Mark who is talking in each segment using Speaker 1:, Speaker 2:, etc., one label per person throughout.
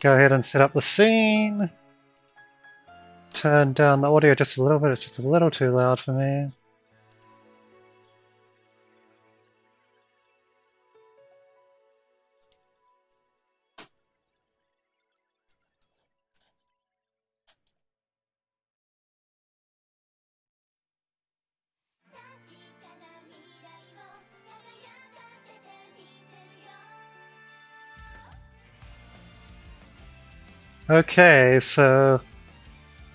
Speaker 1: Go ahead and set up the scene. Turn down the audio just a little bit, it's just a little too loud for me. Okay, so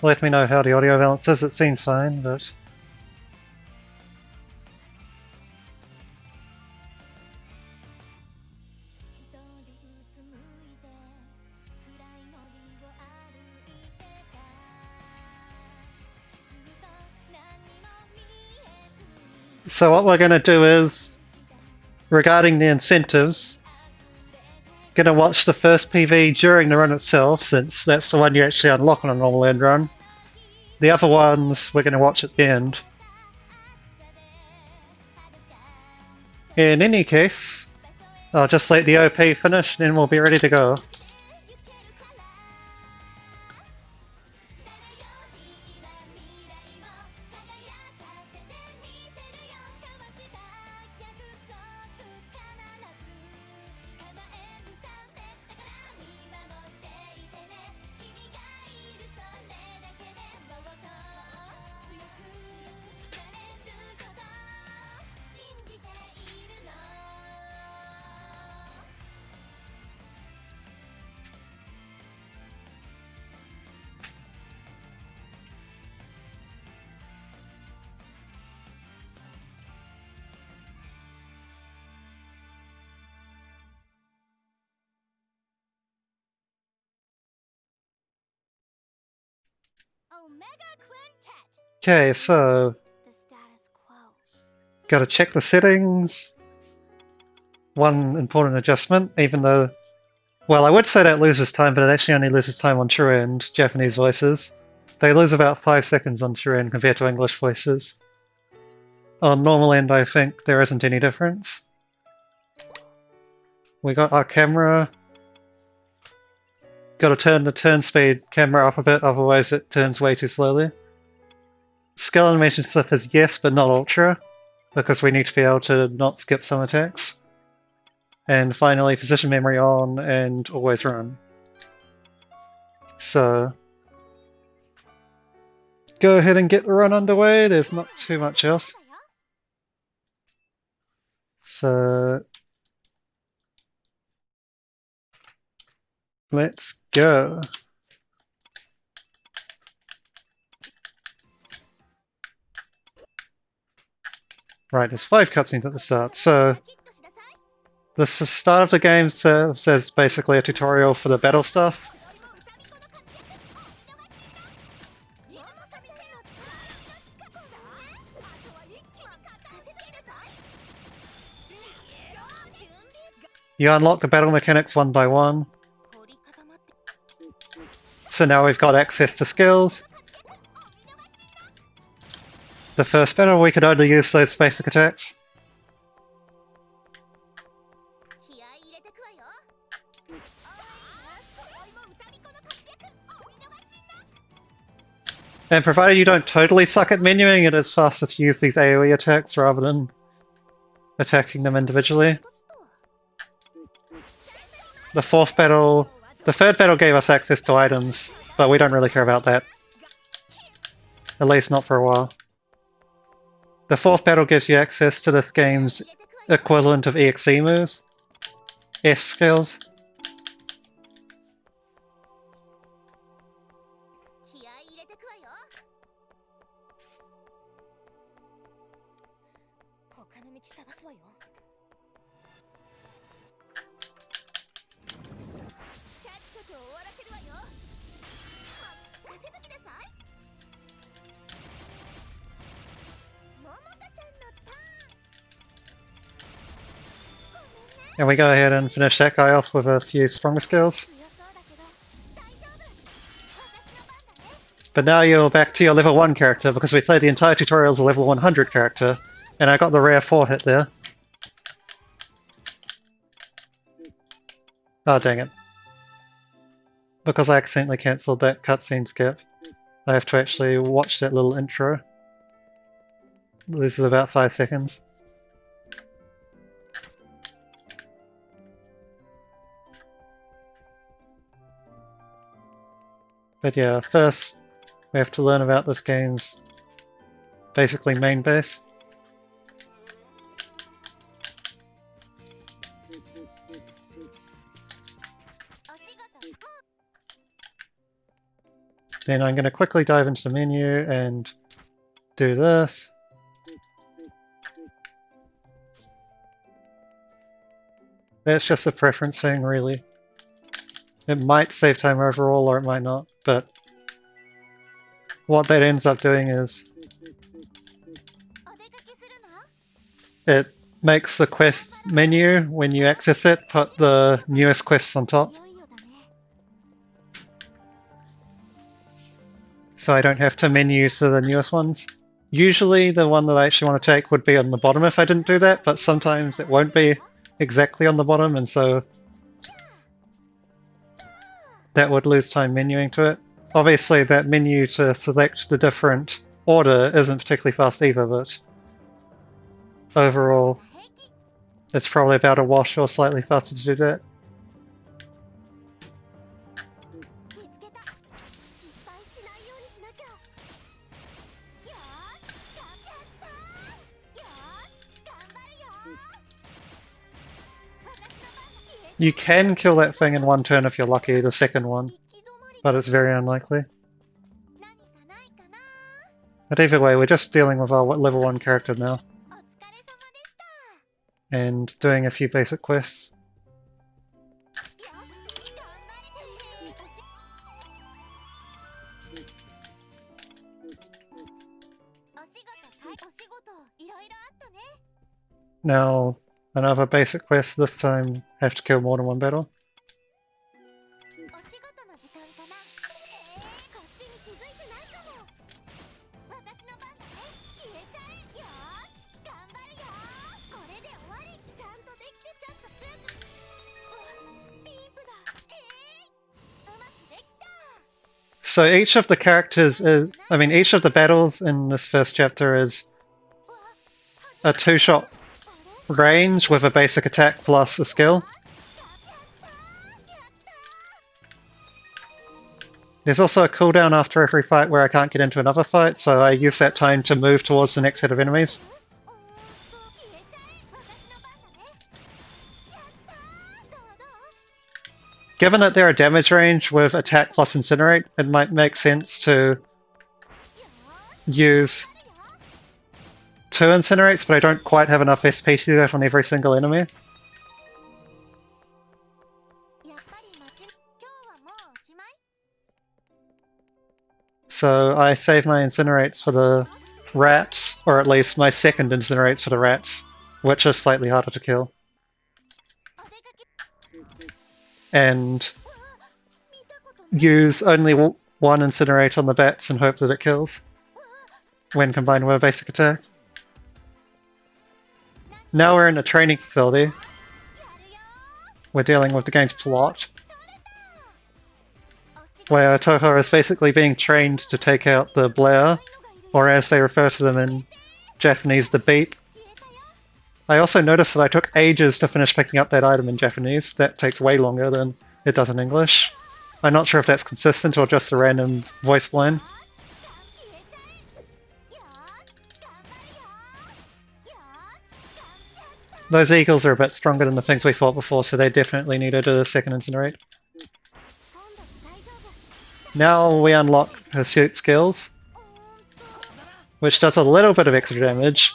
Speaker 1: let me know how the audio balance is. It seems fine, but so what we're going to do is, regarding the incentives, going to watch the first PV during the run itself, since that's the one you actually unlock on a normal end run. The other ones we're going to watch at the end. In any case, I'll just let the OP finish, and then we'll be ready to go. Okay, so gotta check the settings. One important adjustment, even though, well, I would say that loses time, but it actually only loses time on true end Japanese voices. They lose about 5 seconds on true end compared to English voices. On normal end, I think there isn't any difference. We got our camera. Gotta turn the turn speed camera up a bit, otherwise it turns way too slowly. Skill animation stuff is yes, but not ultra, because we need to be able to not skip some attacks. And finally, position memory on and always run. So, go ahead and get the run underway, there's not too much else. So, let's go. Right, there's 5 cutscenes at the start, so the start of the game serves as basically a tutorial for the battle stuff. You unlock the battle mechanics one by one. So now we've got access to skills. The first battle we could only use those basic attacks. And provided you don't totally suck at menuing, it is faster to use these AoE attacks rather than attacking them individually. The third battle gave us access to items, but we don't really care about that. At least not for a while. The fourth battle gives you access to this game's equivalent of EXE moves. S skills. And we go ahead and finish that guy off with a few stronger skills. But now you're back to your level 1 character, because we played the entire tutorial as a level 100 character, and I got the rare 4 hit there. Oh, dang it. because I accidentally cancelled that cutscene skip, I have to actually watch that little intro. This is about 5 seconds. But yeah, first we have to learn about this game's basically main base. Then I'm going to quickly dive into the menu and do this. That's just a preference thing, really. It might save time overall, or it might not, but what that ends up doing is it makes the quests menu, when you access it, put the newest quests on top. So I don't have to menu to the newest ones. Usually the one that I actually want to take would be on the bottom if I didn't do that, but sometimes it won't be exactly on the bottom, and so that would lose time menuing to it. Obviously that menu to select the different order isn't particularly fast either, but overall it's probably about a wash or slightly faster to do that. You can kill that thing in one turn if you're lucky, the second one, but it's very unlikely. But either way, we're just dealing with our level 1 character now. And doing a few basic quests. Now, another basic quest, this time have to kill more than one battle. So each of the characters is, each of the battles in this first chapter is a 2-shot range with a basic attack plus a skill. There's also a cooldown after every fight where I can't get into another fight, so I use that time to move towards the next set of enemies. Given that they're a damage range with attack plus incinerate, it might make sense to use 2 incinerates, but I don't quite have enough SP to do that on every single enemy. So I save my incinerates for the rats, or at least my second incinerates for the rats, which are slightly harder to kill. And use only one incinerate on the bats and hope that it kills when combined with a basic attack. Now we're in a training facility. We're dealing with the game's plot, where Toho is basically being trained to take out the Blair, or as they refer to them in Japanese, the Beep. I also noticed that I took ages to finish picking up that item in Japanese. That takes way longer than it does in English. I'm not sure if that's consistent or just a random voice line. Those eagles are a bit stronger than the things we fought before, so they definitely needed a second incinerate. Now we unlock her suit skills, which does a little bit of extra damage.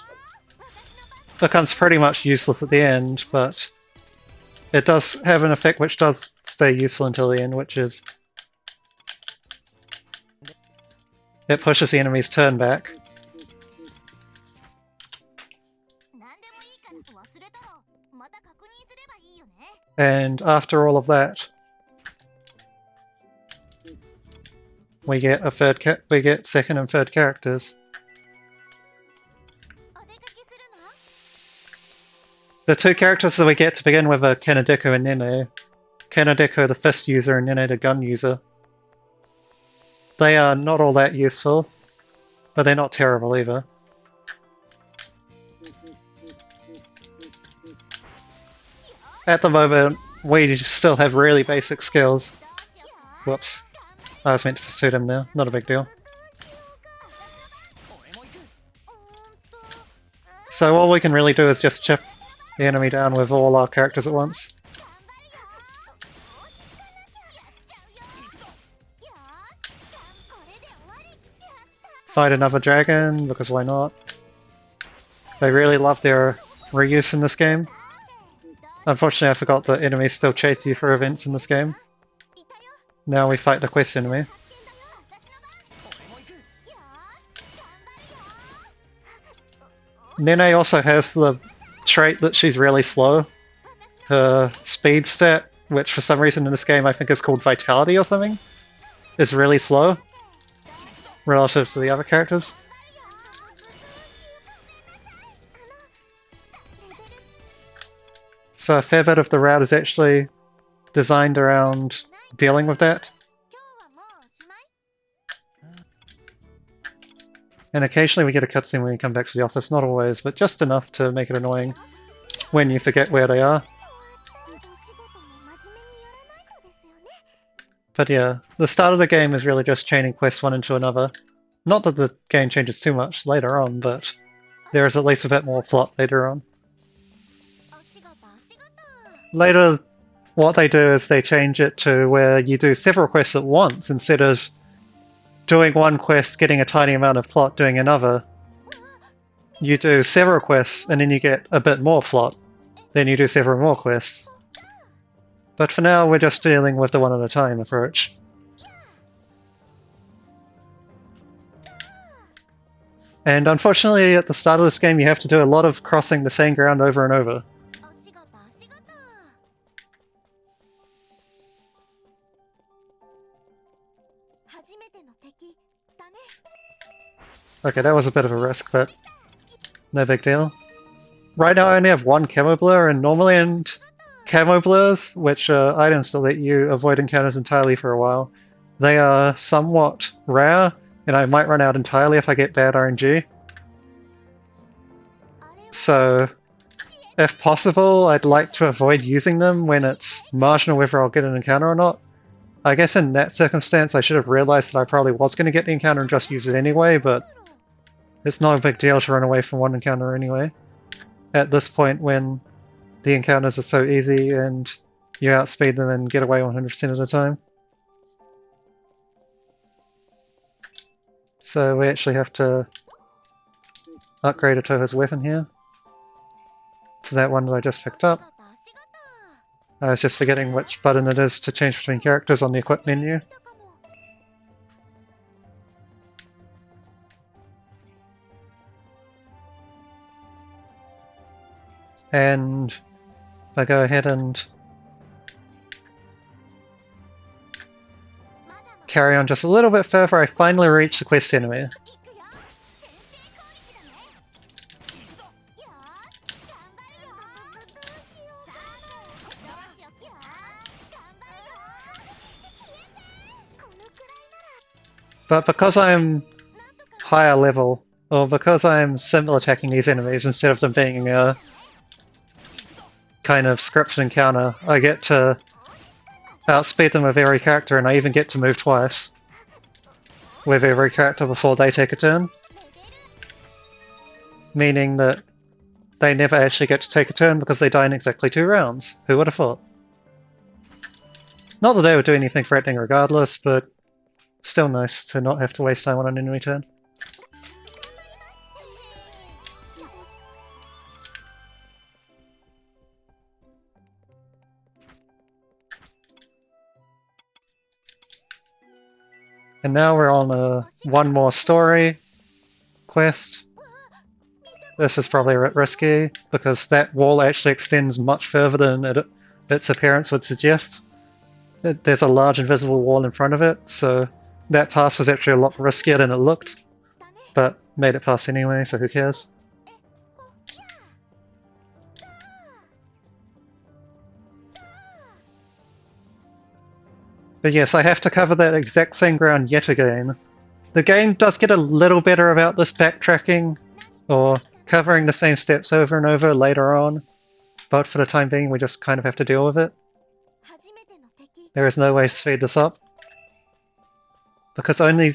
Speaker 1: Becomes pretty much useless at the end, but it does have an effect which does stay useful until the end, which is it pushes the enemy's turn back. And after all of that, we get second and third characters. The 2 characters that we get to begin with are Kanedeko and Nene. Kanadeko the fist user and Nene the gun user. They are not all that useful, but they're not terrible either. At the moment, we still have really basic skills. Whoops. I was meant to pursue him there, not a big deal. So all we can really do is just chip the enemy down with all our characters at once. Fight another dragon, because why not? They really love their reuse in this game. Unfortunately, I forgot that enemies still chase you for events in this game. Now we fight the quest enemy. Nene also has the trait that she's really slow. Her speed stat, which for some reason in this game I think is called Vitality or something, is really slow relative to the other characters. So a fair bit of the route is actually designed around dealing with that. And occasionally we get a cutscene when you come back to the office, not always, but just enough to make it annoying when you forget where they are. But yeah, the start of the game is really just chaining quests one into another. Not that the game changes too much later on, but there is at least a bit more plot later on. Later, what they do is they change it to where you do several quests at once instead of doing one quest, getting a tiny amount of plot, doing another. You do several quests and then you get a bit more plot. Then you do several more quests. But for now, we're just dealing with the one at a time approach. And unfortunately, at the start of this game, you have to do a lot of crossing the same ground over and over. Okay, that was a bit of a risk, but no big deal. Right now I only have one camo blur, and normally in camo blurs, which are items that let you avoid encounters entirely for a while, they are somewhat rare, and I might run out entirely if I get bad RNG. So, if possible, I'd like to avoid using them when it's marginal whether I'll get an encounter or not. I guess in that circumstance I should have realized that I probably was going to get the encounter and just use it anyway, but it's not a big deal to run away from one encounter anyway. At this point when the encounters are so easy and you outspeed them and get away 100% of the time. So we actually have to upgrade Atoha's weapon here. To that one that I just picked up. I was just forgetting which button it is to change between characters on the equip menu. And if I go ahead and carry on just a little bit further, I finally reach the quest enemy. But because I'm higher level, or because I'm simple attacking these enemies instead of them being a kind of scripted encounter, I get to outspeed them with every character, and I even get to move twice with every character before they take a turn. Meaning that they never actually get to take a turn because they die in exactly 2 rounds. Who would have thought? Not that they would do anything threatening regardless, but still nice to not have to waste time on an enemy turn. And now we're on one more story quest. This is probably a bit risky, because that wall actually extends much further than its appearance would suggest. There's a large invisible wall in front of it, so that pass was actually a lot riskier than it looked, but made it past anyway, so who cares? But yes, I have to cover that exact same ground yet again. The game does get a little better about this backtracking, or covering the same steps over and over later on, but for the time being we just kind of have to deal with it. There is no way to speed this up, because only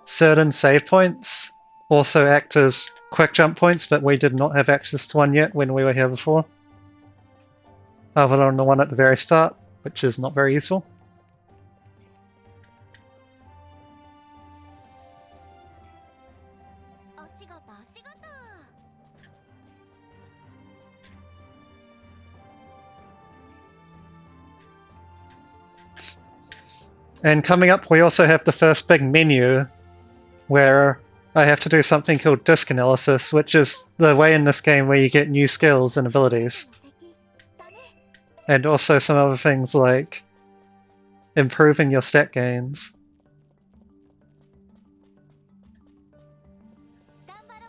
Speaker 1: certain save points also act as quick jump points, but we did not have access to one yet when we were here before. Other than the one at the very start, which is not very useful. And coming up, we also have the first big menu, where I have to do something called disc analysis, which is the way in this game where you get new skills and abilities. And also some other things like improving your stat gains.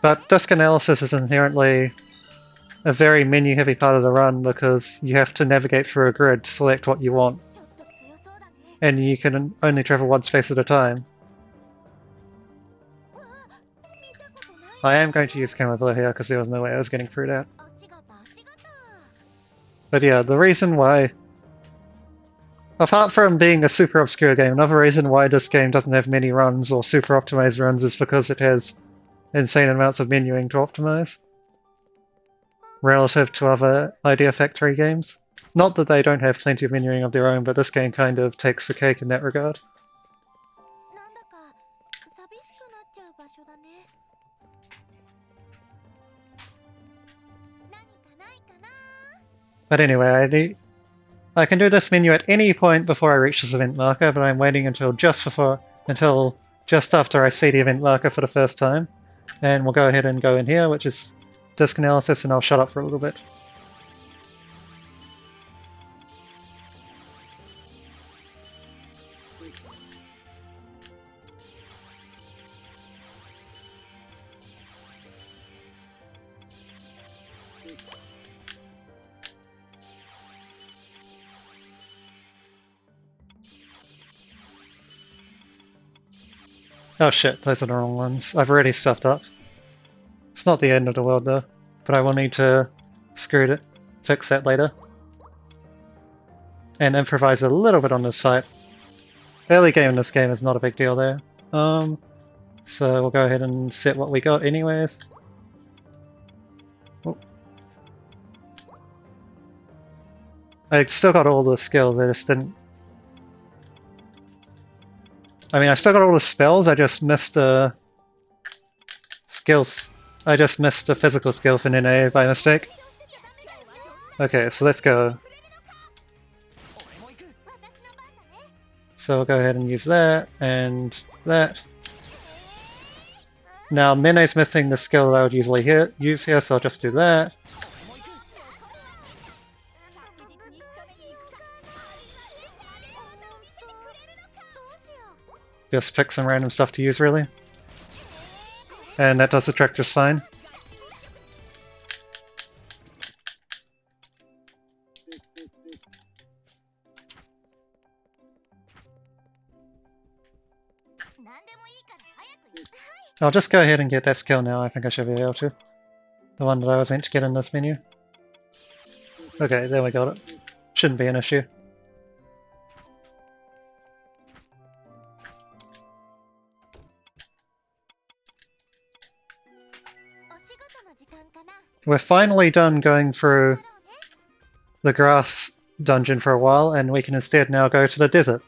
Speaker 1: But disc analysis is inherently a very menu-heavy part of the run, because you have to navigate through a grid to select what you want. And you can only travel one space at a time. I am going to use camera here because there was no way I was getting through that. But yeah, the reason why, apart from being a super obscure game, another reason why this game doesn't have many runs or super optimized runs is because it has insane amounts of menuing to optimize relative to other Idea Factory games. Not that they don't have plenty of menuing of their own, but this game kind of takes the cake in that regard. But anyway, I can do this menu at any point before I reach this event marker, but I'm waiting until just after I see the event marker for the first time. And we'll go ahead and go in here, which is disc analysis, and I'll shut up for a little bit. Oh shit, those are the wrong ones. I've already stuffed up. It's not the end of the world though, but I will need to fix that later. And improvise a little bit on this fight. Early game in this game is not a big deal there. So we'll go ahead and set what we got anyways. Oh. I still got all the skills, I just didn't... I still got all the spells, I just missed skills. I just missed a physical skill for Nene by mistake. Okay, so let's go. So we'll go ahead and use that, and that. Now Nene's missing the skill that I would usually use here, so I'll just do that. Just pick some random stuff to use, really. And that does the trick just fine. I'll just go ahead and get that skill now, I think I should be able to. The one that I was meant to get in this menu. Okay, there we got it. Shouldn't be an issue. We're finally done going through the grass dungeon for a while, and we can instead now go to the desert.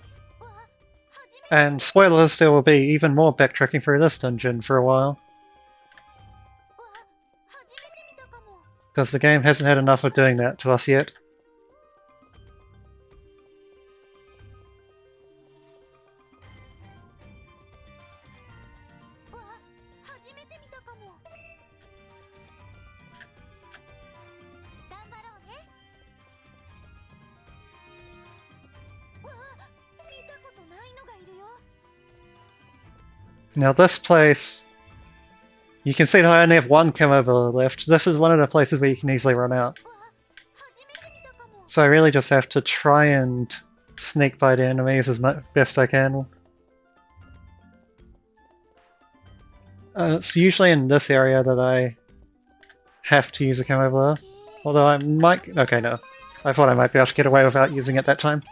Speaker 1: And spoilers, there will be even more backtracking through this dungeon for a while. Because the game hasn't had enough of doing that to us yet. Now this place, you can see that I only have one chem over left. This is one of the places where you can easily run out. So I really just have to try and sneak by the enemies as best I can. It's usually in this area that I have to use a camo blur. Although I might... Okay, no. I thought I might be able to get away without using it that time.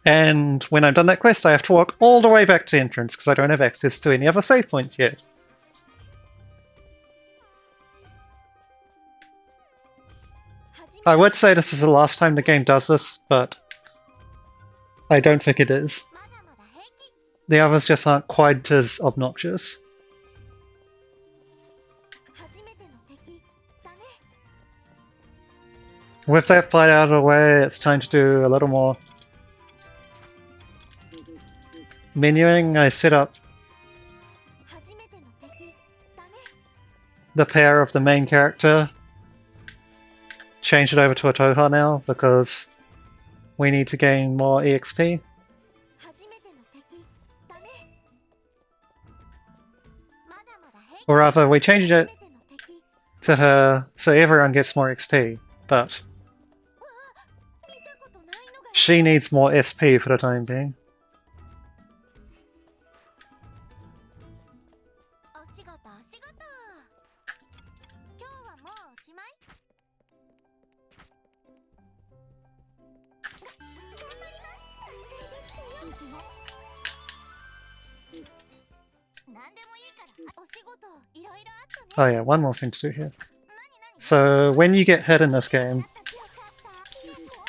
Speaker 1: And when I've done that quest, I have to walk all the way back to the entrance because I don't have access to any other save points yet. I would say this is the last time the game does this, but I don't think it is. The others just aren't quite as obnoxious. With that fight out of the way, it's time to do a little more menuing. I set up the pair of the main character, change it over to a Toha now because we need to gain more EXP. Or rather, we changed it to her so everyone gets more XP, but she needs more SP for the time being. Oh yeah, one more thing to do here. So when you get hit in this game,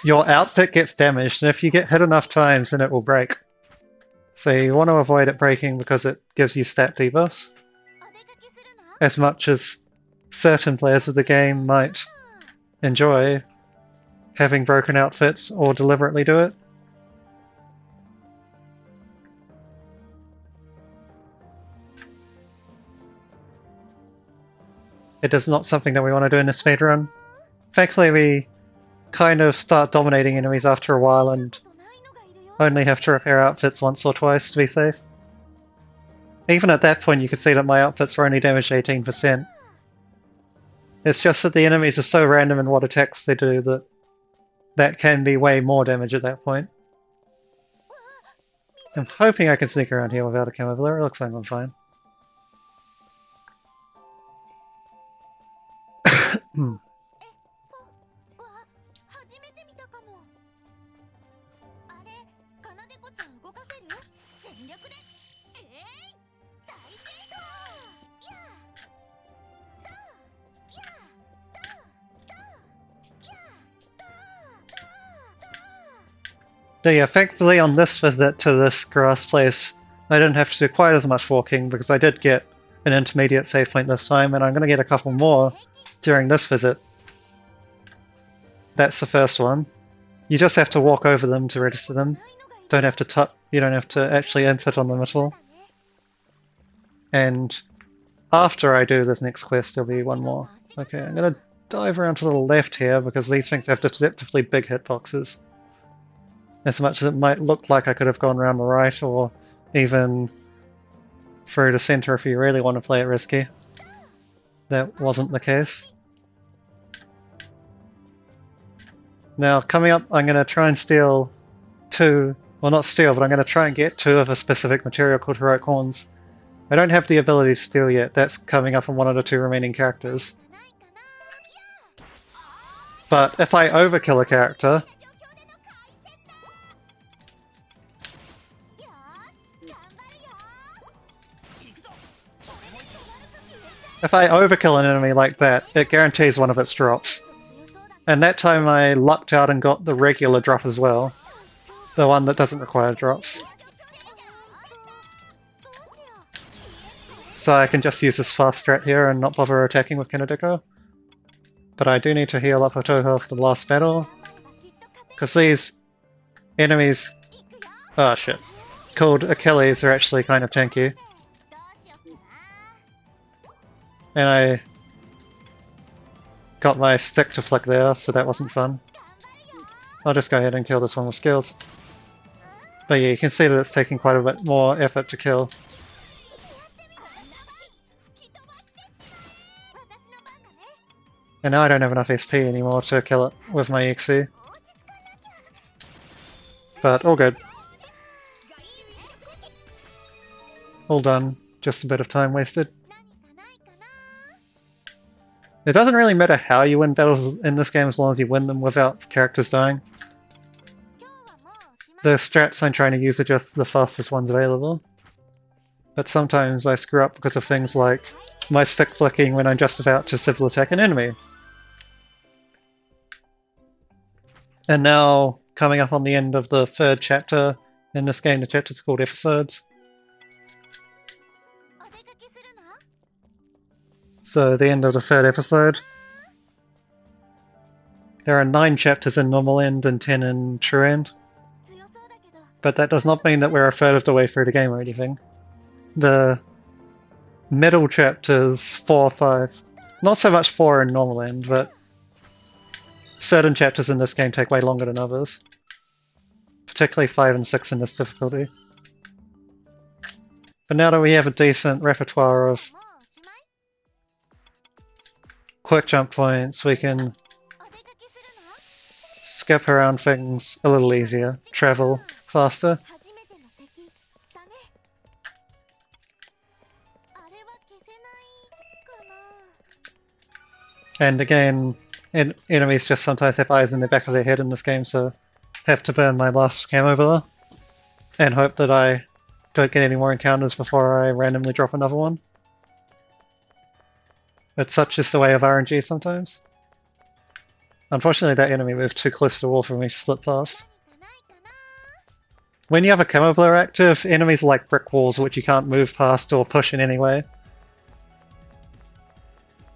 Speaker 1: your outfit gets damaged, and if you get hit enough times, then it will break. So you want to avoid it breaking because it gives you stat debuffs. As much as certain players of the game might enjoy having broken outfits or deliberately do it. It is not something that we want to do in a speedrun. Thankfully, we kind of start dominating enemies after a while and only have to repair outfits once or twice to be safe. Even at that point, you could see that my outfits were only damaged 18%. It's just that the enemies are so random in what attacks they do that that can be way more damage at that point. I'm hoping I can sneak around here without a camo blur. It looks like I'm fine. So yeah, thankfully on this visit to this grass place, I didn't have to do quite as much walking because I did get an intermediate save point this time, and I'm going to get a couple more during this visit. That's the first one. You just have to walk over them to register them. You don't have to actually input on them at all. And after I do this next quest, there'll be one more. Okay, I'm going to dive around to the left here because these things have deceptively big hitboxes. As much as it might look like I could have gone around the right or even through the center if you really want to play it risky. That wasn't the case. Now, coming up, I'm going to try and steal two, well not steal, but I'm going to try and get two of a specific material called Heroic Horns. I don't have the ability to steal yet, that's coming up on one of the two remaining characters. But if I overkill a character, if I overkill an enemy like that, it guarantees one of its drops. And that time I lucked out and got the regular drop as well. The one that doesn't require drops. So I can just use this fast strat here and not bother attacking with Kinedeko. But I do need to heal up a Toho for the last battle, Because these enemies, oh shit, called Achilles are actually kind of tanky. And I got my stick to flick there, so that wasn't fun. I'll just go ahead and kill this one with skills. But yeah, you can see that it's taking quite a bit more effort to kill. And now I don't have enough SP anymore to kill it with my EXE. But all good. All done. Just a bit of time wasted. It doesn't really matter how you win battles in this game as long as you win them without characters dying. The strats I'm trying to use are just the fastest ones available. But sometimes I screw up because of things like my stick flicking when I'm just about to civil attack an enemy. And now, coming up on the end of the third chapter in this game, the chapter's called Episodes. So, the end of the third episode. There are 9 chapters in Normal End and 10 in True End. But that does not mean that we're a third of the way through the game or anything. The middle chapters, 4 or 5, not so much 4 in Normal End, but certain chapters in this game take way longer than others. Particularly 5 and 6 in this difficulty. But now that we have a decent repertoire of quick jump points, we can skip around things a little easier, travel faster. And again, enemies just sometimes have eyes in the back of their head in this game, so I have to burn my last camo villa and hope that I don't get any more encounters before I randomly drop another one. But such is the way of RNG sometimes. Unfortunately, that enemy moved too close to the wall for me to slip past. When you have a camo blur active, enemies are like brick walls which you can't move past or push in any way.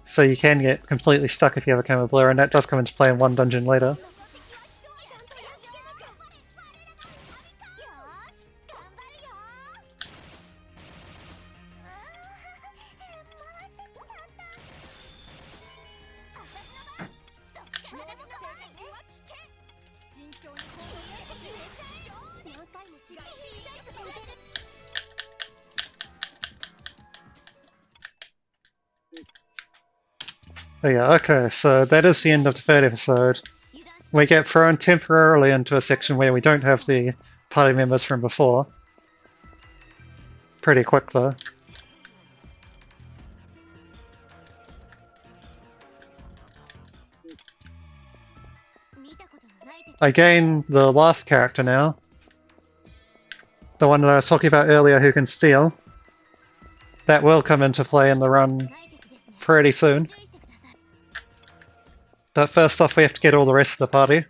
Speaker 1: So you can get completely stuck if you have a camo blur, and that does come into play in one dungeon later. But yeah, okay, so that is the end of the third episode. We get thrown temporarily into a section where we don't have the party members from before. Pretty quick though. I gain the last character now. The one that I was talking about earlier who can steal. That will come into play in the run pretty soon. But first off, we have to get all the rest of the party.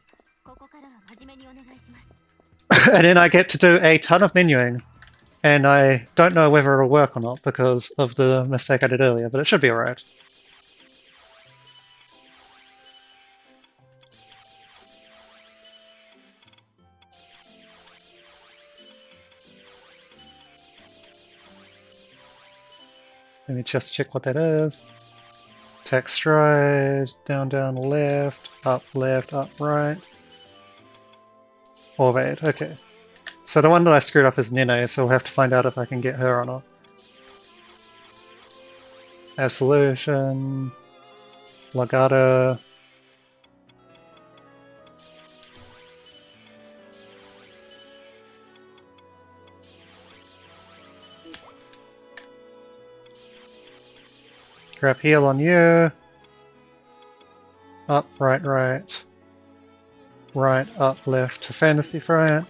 Speaker 1: And then I get to do a ton of menuing. And I don't know whether it'll work or not because of the mistake I did earlier, but it should be alright. Let me just check what that is. Attack stride, down, down, left, up, right. Or wait, okay. So the one that I screwed up is Nene, so we'll have to find out if I can get her or not. Absolution, Legato. Grab heal on you. Up, right, right. Right, up, left to Fantasy Fright.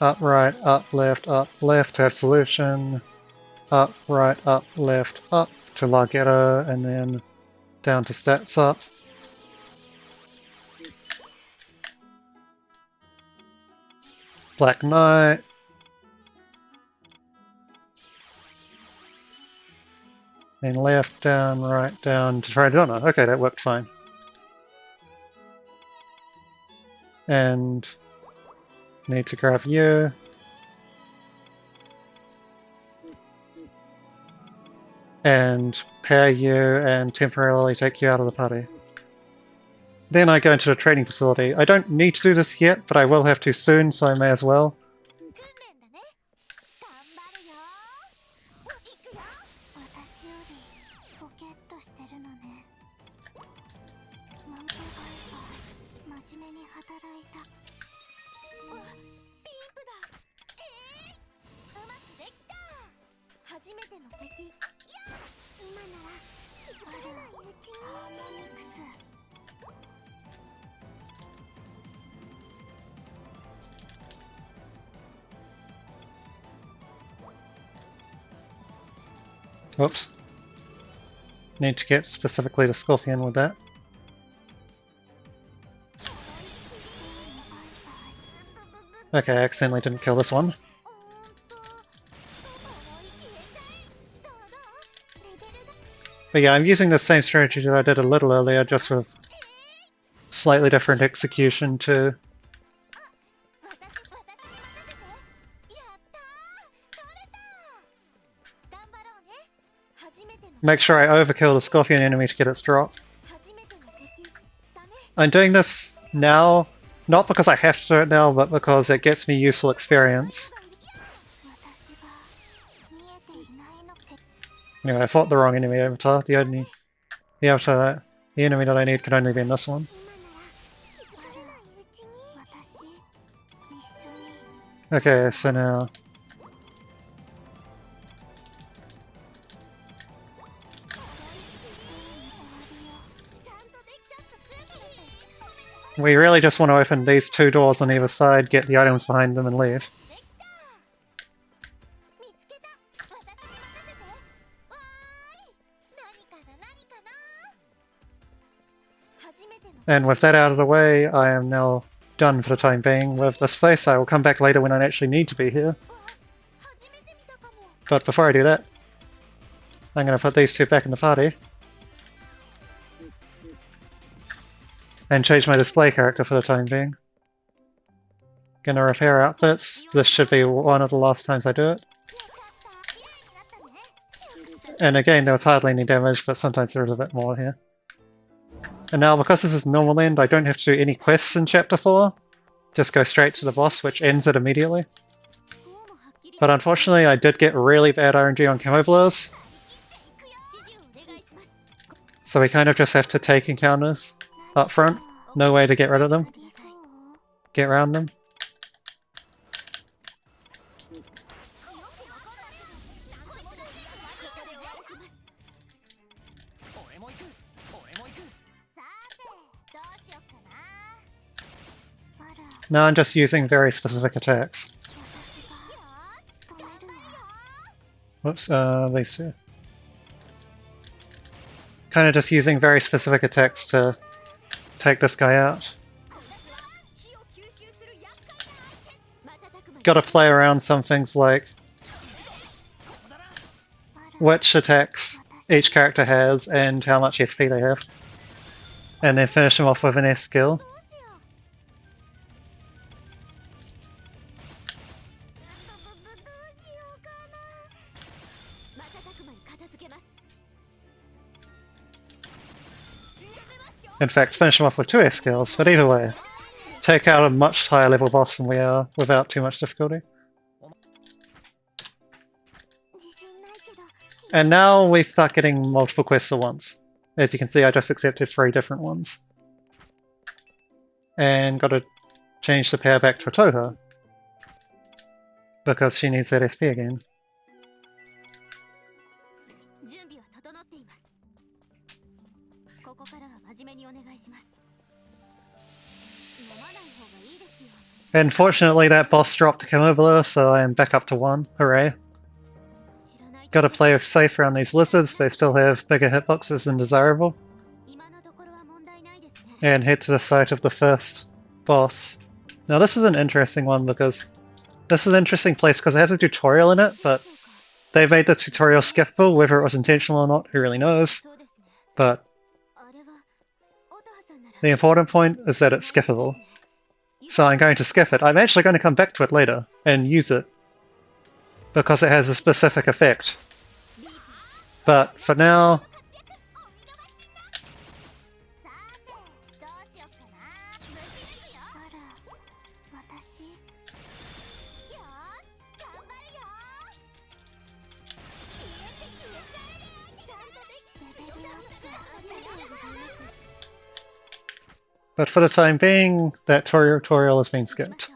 Speaker 1: Up, right, up, left to Absolution. Up, left, up to Larghetto, and then down to Stats Up. Black Knight. Then left, down, right, down to Tridona. Okay, that worked fine. And need to grab you. And pair you and temporarily take you out of the party. Then I go into the training facility. I don't need to do this yet, but I will have to soon, so I may as well. Whoops. Need to get specifically to Scorpion with that. Okay, I accidentally didn't kill this one. But yeah, I'm using the same strategy that I did a little earlier, just with slightly different execution to make sure I overkill the Scorpion enemy to get its drop. I'm doing this now, not because I have to do it now, but because it gets me useful experience. Anyway, I fought the wrong enemy avatar. The enemy that I need can only be in this one. Okay, so now we really just want to open these two doors on either side, get the items behind them, and leave. And with that out of the way, I am now done for the time being with this place. I will come back later when I actually need to be here. But before I do that, I'm going to put these two back in the party. And change my display character for the time being. Gonna repair outfits. This should be one of the last times I do it. And again, there was hardly any damage, but sometimes there is a bit more here. And now, because this is normal end, I don't have to do any quests in Chapter 4. Just go straight to the boss, which ends it immediately. But unfortunately, I did get really bad RNG on Camoblers. So we kind of just have to take encounters up front. No way to get rid of them. Get around them. Now I'm just using very specific attacks. Whoops, these two. Kind of just using very specific attacks to take this guy out. Gotta play around some things like which attacks each character has and how much SP they have. And then finish them off with an S skill. In fact, finish them off with 2 S skills, but either way, take out a much higher level boss than we are without too much difficulty. And now we start getting multiple quests at once. As you can see, I just accepted 3 different ones. And got to change the power back to Toho, because she needs that SP again. Unfortunately, that boss dropped to come over, so I am back up to 1. Hooray. Gotta play safe around these lizards, they still have bigger hitboxes than desirable. And head to the site of the first boss. Now this is an interesting one because this is an interesting place because it has a tutorial in it, but they made the tutorial skippable, whether it was intentional or not, who really knows. But the important point is that it's skippable. so I'm going to skip it. I'm actually going to come back to it later and use it, because it has a specific effect. But for now, the time being, that tutorial has been skipped.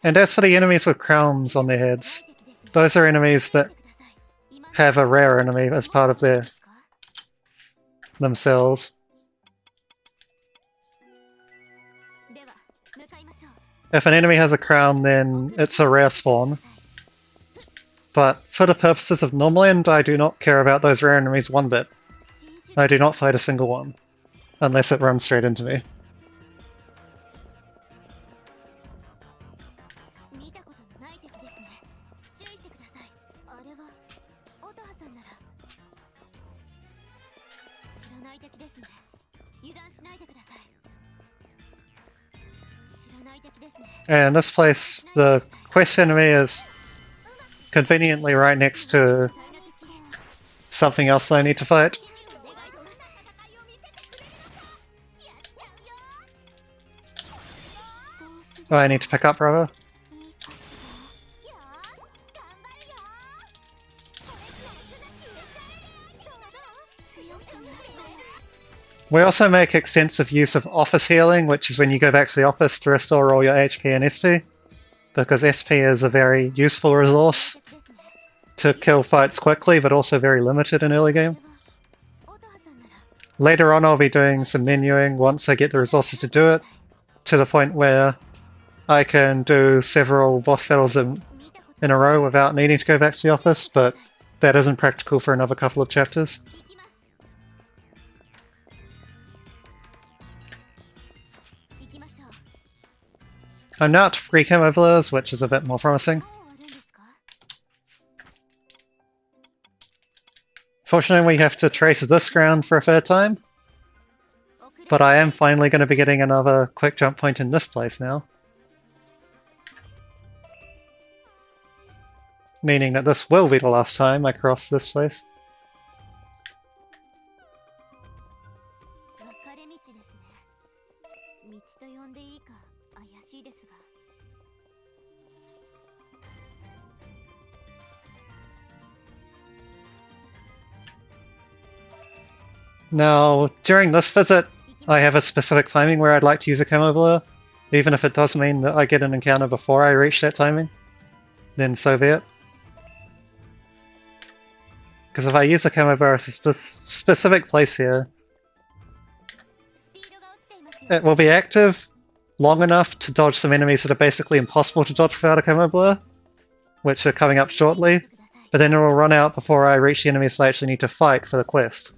Speaker 1: And as for the enemies with crowns on their heads, those are enemies that have a rare enemy as part of their themselves. If an enemy has a crown, then it's a rare spawn. But for the purposes of Normland, I do not care about those rare enemies one bit. I do not fight a single one, unless it runs straight into me. And in this place, the quest enemy is conveniently right next to something else that I need to fight. Oh, I need to pick up, rather. We also make extensive use of office healing, which is when you go back to the office to restore all your HP and SP, because SP is a very useful resource to kill fights quickly, but also very limited in early game. Later on I'll be doing some menuing once I get the resources to do it, to the point where I can do several boss battles in a row without needing to go back to the office, but that isn't practical for another couple of chapters. I'm now at 3 camo blurs, which is a bit more promising. Fortunately, we have to trace this ground for a third time, but I am finally going to be getting another quick jump point in this place now. Meaning that this will be the last time I cross this place. Now, during this visit, I have a specific timing where I'd like to use a camo blur, even if it does mean that I get an encounter before I reach that timing, then so be it. Because if I use a camo blur at a specific place here, it will be active long enough to dodge some enemies that are basically impossible to dodge without a camo blur, which are coming up shortly, but then it will run out before I reach the enemies that I actually need to fight for the quest.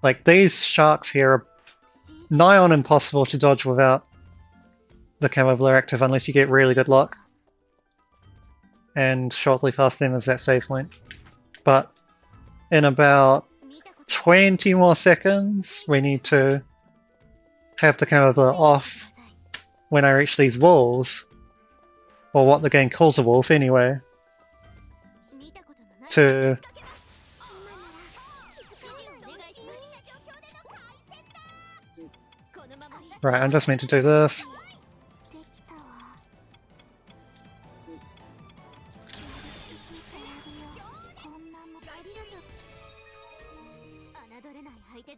Speaker 1: Like, these sharks here are nigh on impossible to dodge without the camo blur active unless you get really good luck. And shortly past them is that save point. But in about 20 more seconds, we need to have the camo blur off when I reach these walls, or what the game calls a wolf anyway, to right, I'm just meant to do this.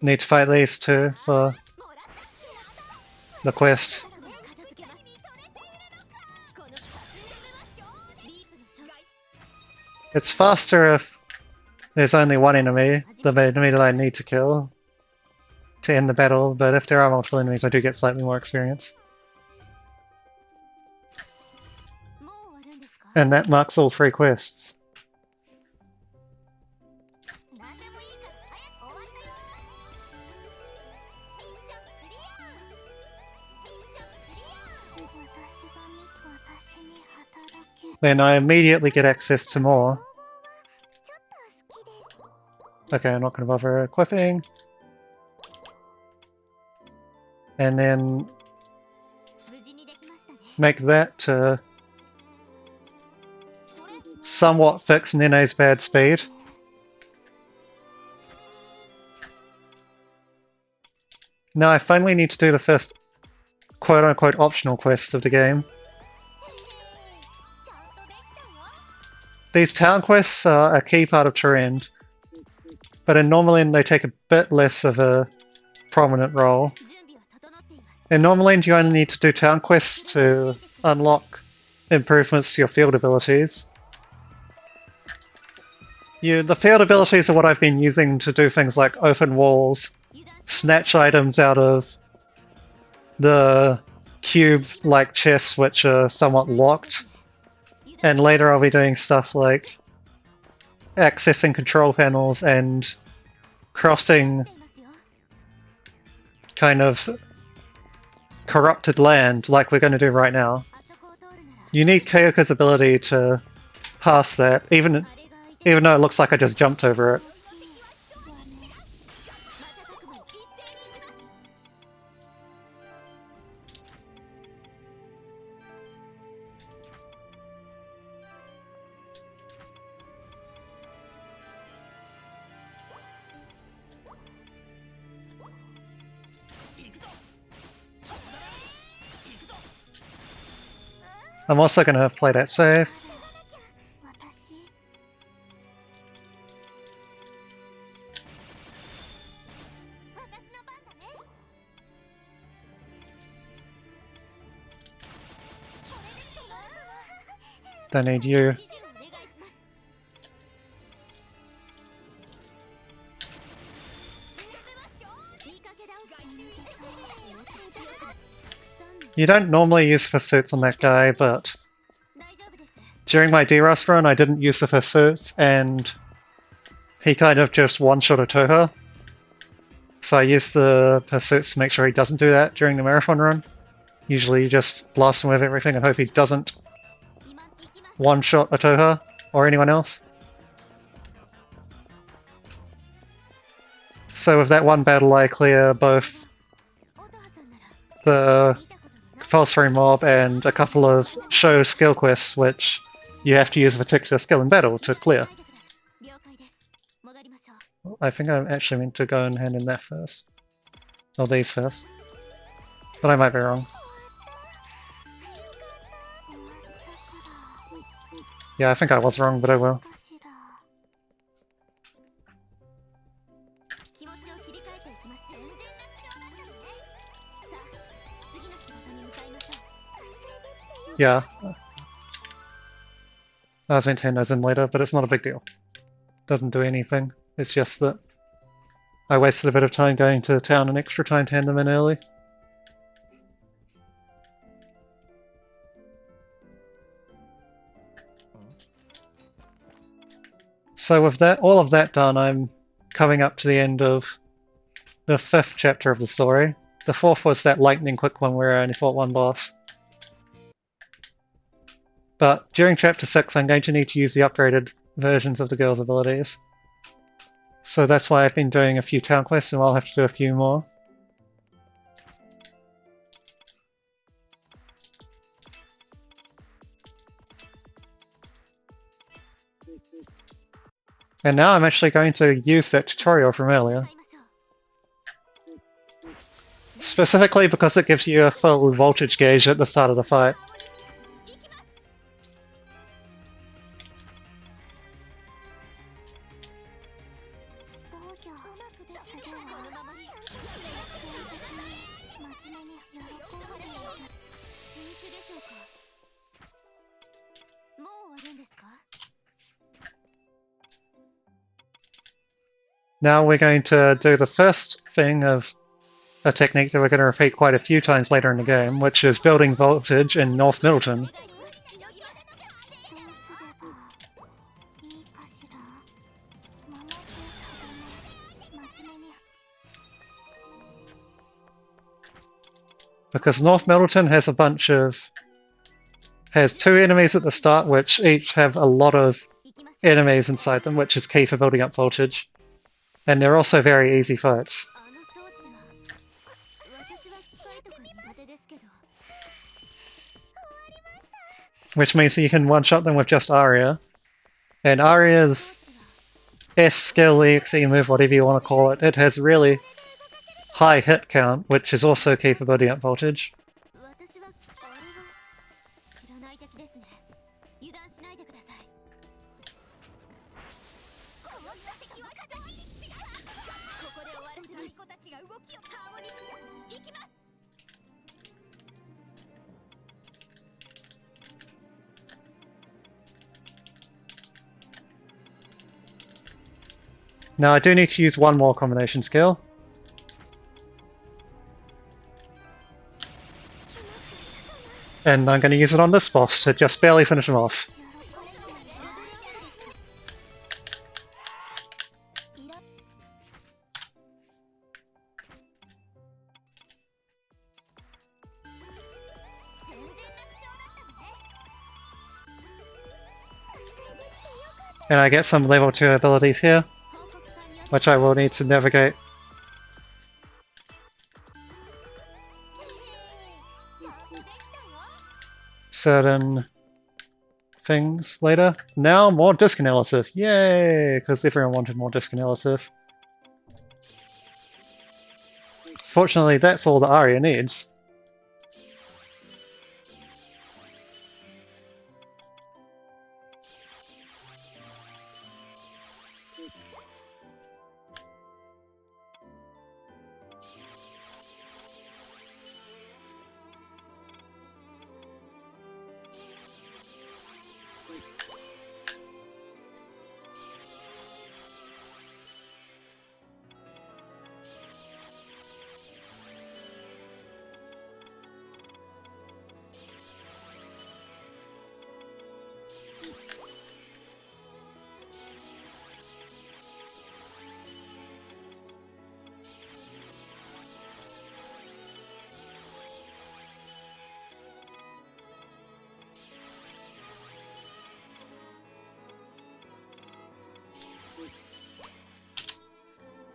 Speaker 1: Need to fight these two for the quest. It's faster if there's only one enemy, the enemy that I need to kill to end the battle, but if there are multiple enemies I do get slightly more experience. And that marks all 3 quests. then I immediately get access to more. Okay, I'm not going to bother equipping. And then make that to somewhat fix Nene's bad speed. Now I finally need to do the first quote-unquote optional quest of the game. These town quests are a key part of Turend, but in Normalend they take a bit less of a prominent role. In Normalend you only need to do town quests to unlock improvements to your field abilities. The field abilities are what I've been using to do things like open walls, snatch items out of the cube-like chests which are somewhat locked, and later I'll be doing stuff like accessing control panels and crossing kind of corrupted land like we're going to do right now. You need Kyoko's ability to pass that, even though it looks like I just jumped over it. I'm also going to play that safe. Don't need you. You don't normally use pursuits on that guy, but during my D-Rust run I didn't use the pursuits and he kind of just one-shot a Toha. So I used the pursuits to make sure he doesn't do that during the marathon run. Usually you just blast him with everything and hope he doesn't one-shot a Toha or anyone else. So with that one battle I clear both the compulsory mob and a couple of show skill quests which you have to use a particular skill in battle to clear. I think I actually meant to go and hand in that first. Or these first. But I might be wrong. Yeah, I think I was wrong, but I will. Yeah. I was meant to hand those in later, but it's not a big deal. Doesn't do anything. It's just that I wasted a bit of time going to town and extra time to hand them in early. So with that, all of that done, I'm coming up to the end of the 5th chapter of the story. The 4th was that lightning quick one where I only fought one boss. But during chapter 6 I'm going to need to use the upgraded versions of the girl's abilities. So that's why I've been doing a few town quests and I'll have to do a few more. And now I'm actually going to use that tutorial from earlier. Specifically because it gives you a full voltage gauge at the start of the fight. Now we're going to do the first thing of a technique that we're going to repeat quite a few times later in the game, which is building voltage in North Middleton. Because North Middleton has a bunch of has 2 enemies at the start, which each have a lot of enemies inside them, which is key for building up voltage. And they're also very easy fights. Which means that you can one-shot them with just Aria. And Aria's S skill, EXE move, whatever you want to call it, it has really high hit count, which is also key for building up voltage. Now I do need to use one more combination skill. And I'm going to use it on this boss to just barely finish him off. And I get some level 2 abilities here, which I will need to navigate. Certain things later. Now more disk analysis. Yay! Because everyone wanted more disk analysis. Fortunately, that's all the Aria needs.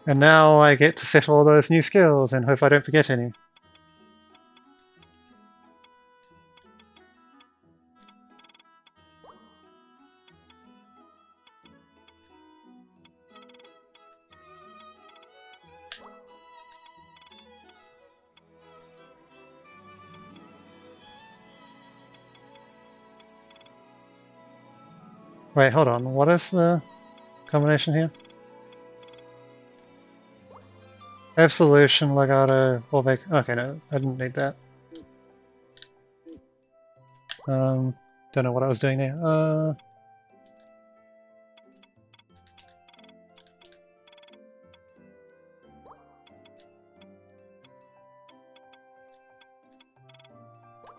Speaker 1: And now I get to set all those new skills and hope I don't forget any. Wait, hold on. What is the combination here? Absolution, Legato, Wallback. Okay, no, I didn't need that. Don't know what I was doing there.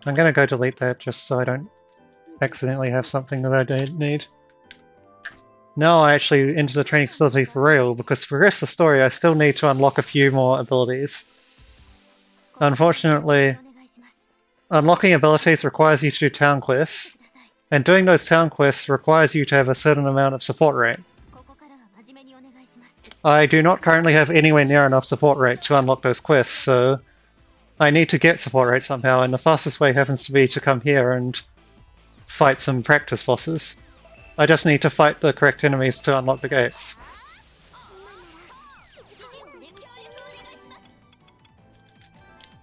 Speaker 1: I'm gonna go delete that just so I don't accidentally have something that I don't need. Now I actually enter the training facility for real, because to progress the story I still need to unlock a few more abilities. Unfortunately, unlocking abilities requires you to do town quests, and doing those town quests requires you to have a certain amount of support rate. I do not currently have anywhere near enough support rate to unlock those quests, so I need to get support rate somehow, and the fastest way happens to be to come here and fight some practice bosses. I just need to fight the correct enemies to unlock the gates.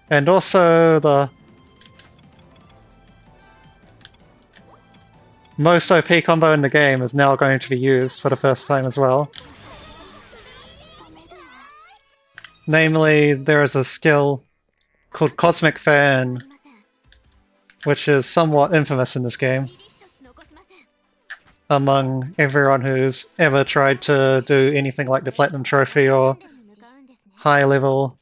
Speaker 1: And also the most OP combo in the game is now going to be used for the first time as well. Namely, there is a skill called Cosmic Fan, which is somewhat infamous in this game among everyone who's ever tried to do anything like the Platinum Trophy or high level.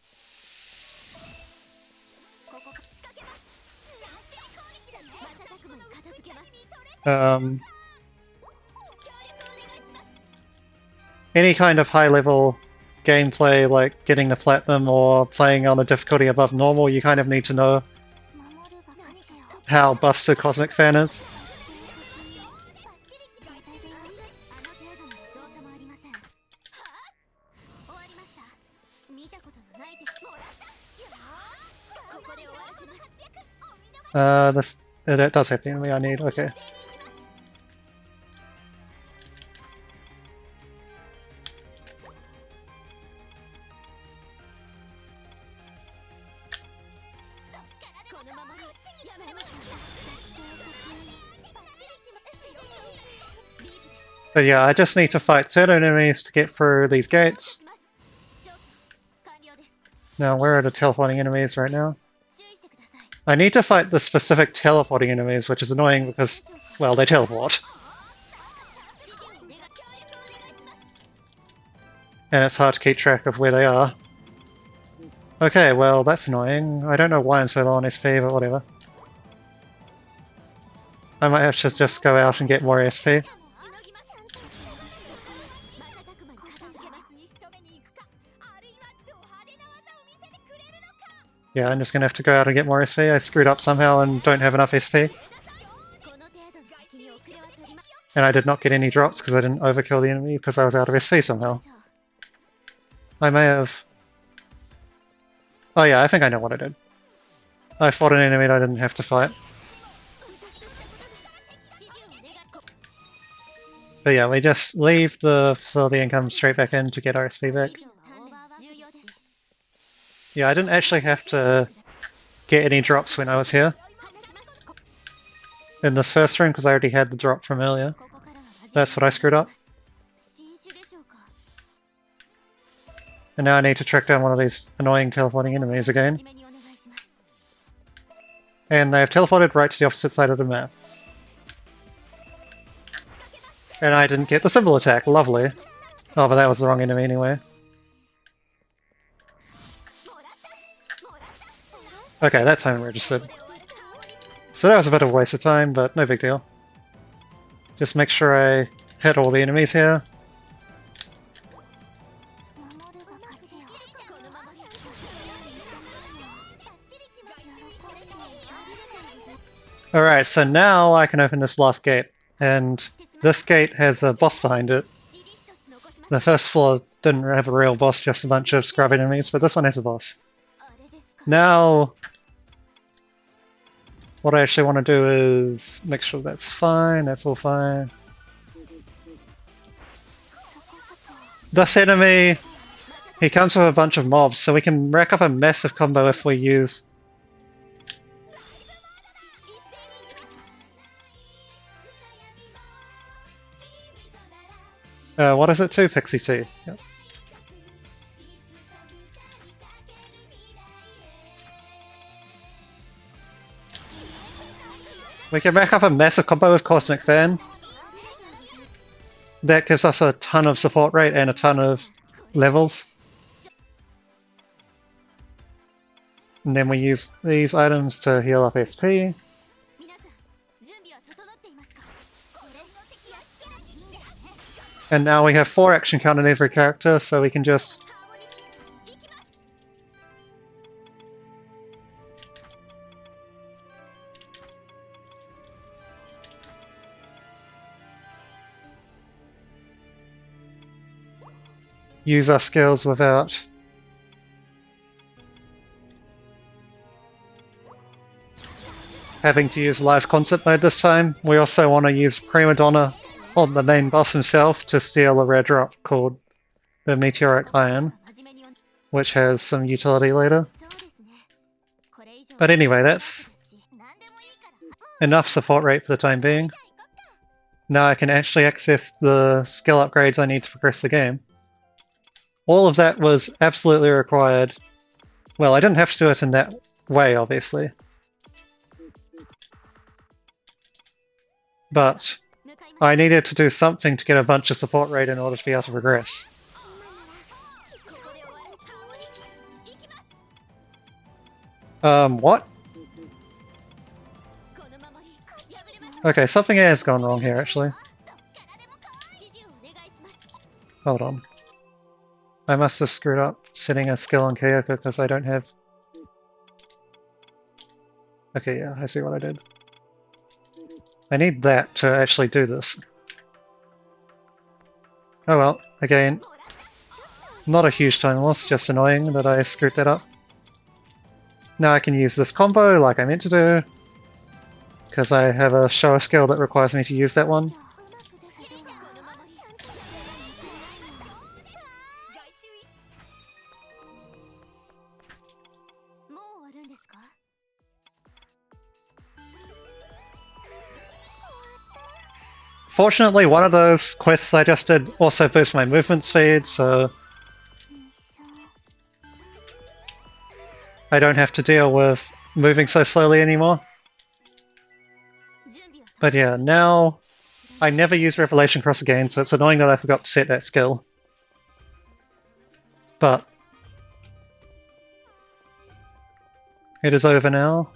Speaker 1: Any kind of high level gameplay, like getting the Platinum or playing on a difficulty above normal, you kind of need to know how busted Cosmic Fan is. That does have the enemy I need, okay. But yeah, I just need to fight certain enemies to get through these gates. Now, where are the teleporting enemies right now? I need to fight the specific teleporting enemies, which is annoying because, well, they teleport. And it's hard to keep track of where they are. Okay, well, that's annoying. I don't know why I'm so low on SP, but whatever. I might have to just go out and get more SP. Yeah, I'm just gonna have to go out and get more SP. I screwed up somehow and don't have enough SP. And I did not get any drops because I didn't overkill the enemy because I was out of SP somehow. I may have... Oh yeah, I think I know what I did. I fought an enemy that I didn't have to fight. But yeah, we just leave the facility and come straight back in to get our SP back. Yeah, I didn't actually have to get any drops when I was here in this first room because I already had the drop from earlier. That's what I screwed up. And now I need to track down one of these annoying teleporting enemies again. And they have teleported right to the opposite side of the map. And I didn't get the symbol attack, lovely. Oh, but that was the wrong enemy anyway. Okay, that time registered. So that was a bit of a waste of time, but no big deal. Just make sure I hit all the enemies here. Alright, so now I can open this last gate, and this gate has a boss behind it. The first floor didn't have a real boss, just a bunch of scrub enemies, but this one has a boss. Now, what I actually want to do is make sure that's fine, that's all fine. This enemy, he comes with a bunch of mobs, so we can rack up a massive combo if we use... what is it? 2 Pixie Tea. Yep. We can rack up a massive combo with Cosmic Fan. That gives us a ton of support rate and a ton of levels. And then we use these items to heal up SP. And now we have 4 action count on every character, so we can just... use our skills without having to use live concept mode this time. We also want to use Prima Donna on the main boss himself to steal a rare drop called the Meteoric Iron, which has some utility later. But anyway, that's enough support rate for the time being. Now I can actually access the skill upgrades I need to progress the game. All of that was absolutely required. Well, I didn't have to do it in that way, obviously. But I needed to do something to get a bunch of support rate in order to be able to progress. What? Okay, something has gone wrong here, actually. Hold on. I must have screwed up setting a skill on Kyoko because I don't have... Okay, yeah, I see what I did. I need that to actually do this. Oh well, again, not a huge time loss, just annoying that I screwed that up. Now I can use this combo like I meant to do, because I have a shower skill that requires me to use that one. Fortunately, one of those quests I just did also boosts my movement speed, so I don't have to deal with moving so slowly anymore. But yeah, now I never use Revelation Cross again, so it's annoying that I forgot to set that skill. But it is over now,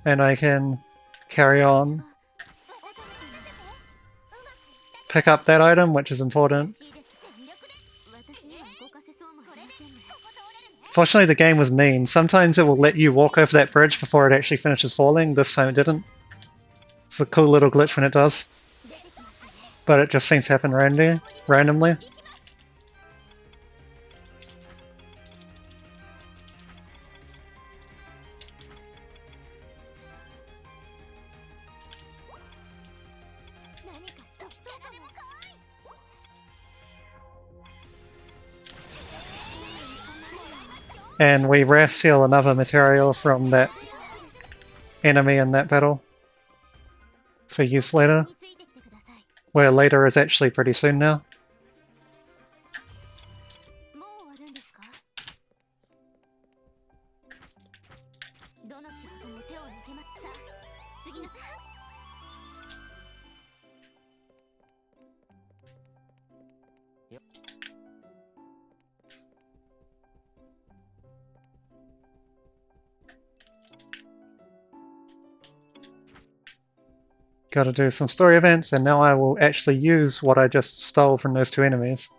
Speaker 1: and I can carry on. Pick up that item, which is important. Fortunately, the game was mean. Sometimes it will let you walk over that bridge before it actually finishes falling. This time it didn't. It's a cool little glitch when it does. But it just seems to happen randomly. And we rare seal another material from that enemy in that battle for use later, where later is actually pretty soon now. Gotta do some story events, and now I will actually use what I just stole from those two enemies.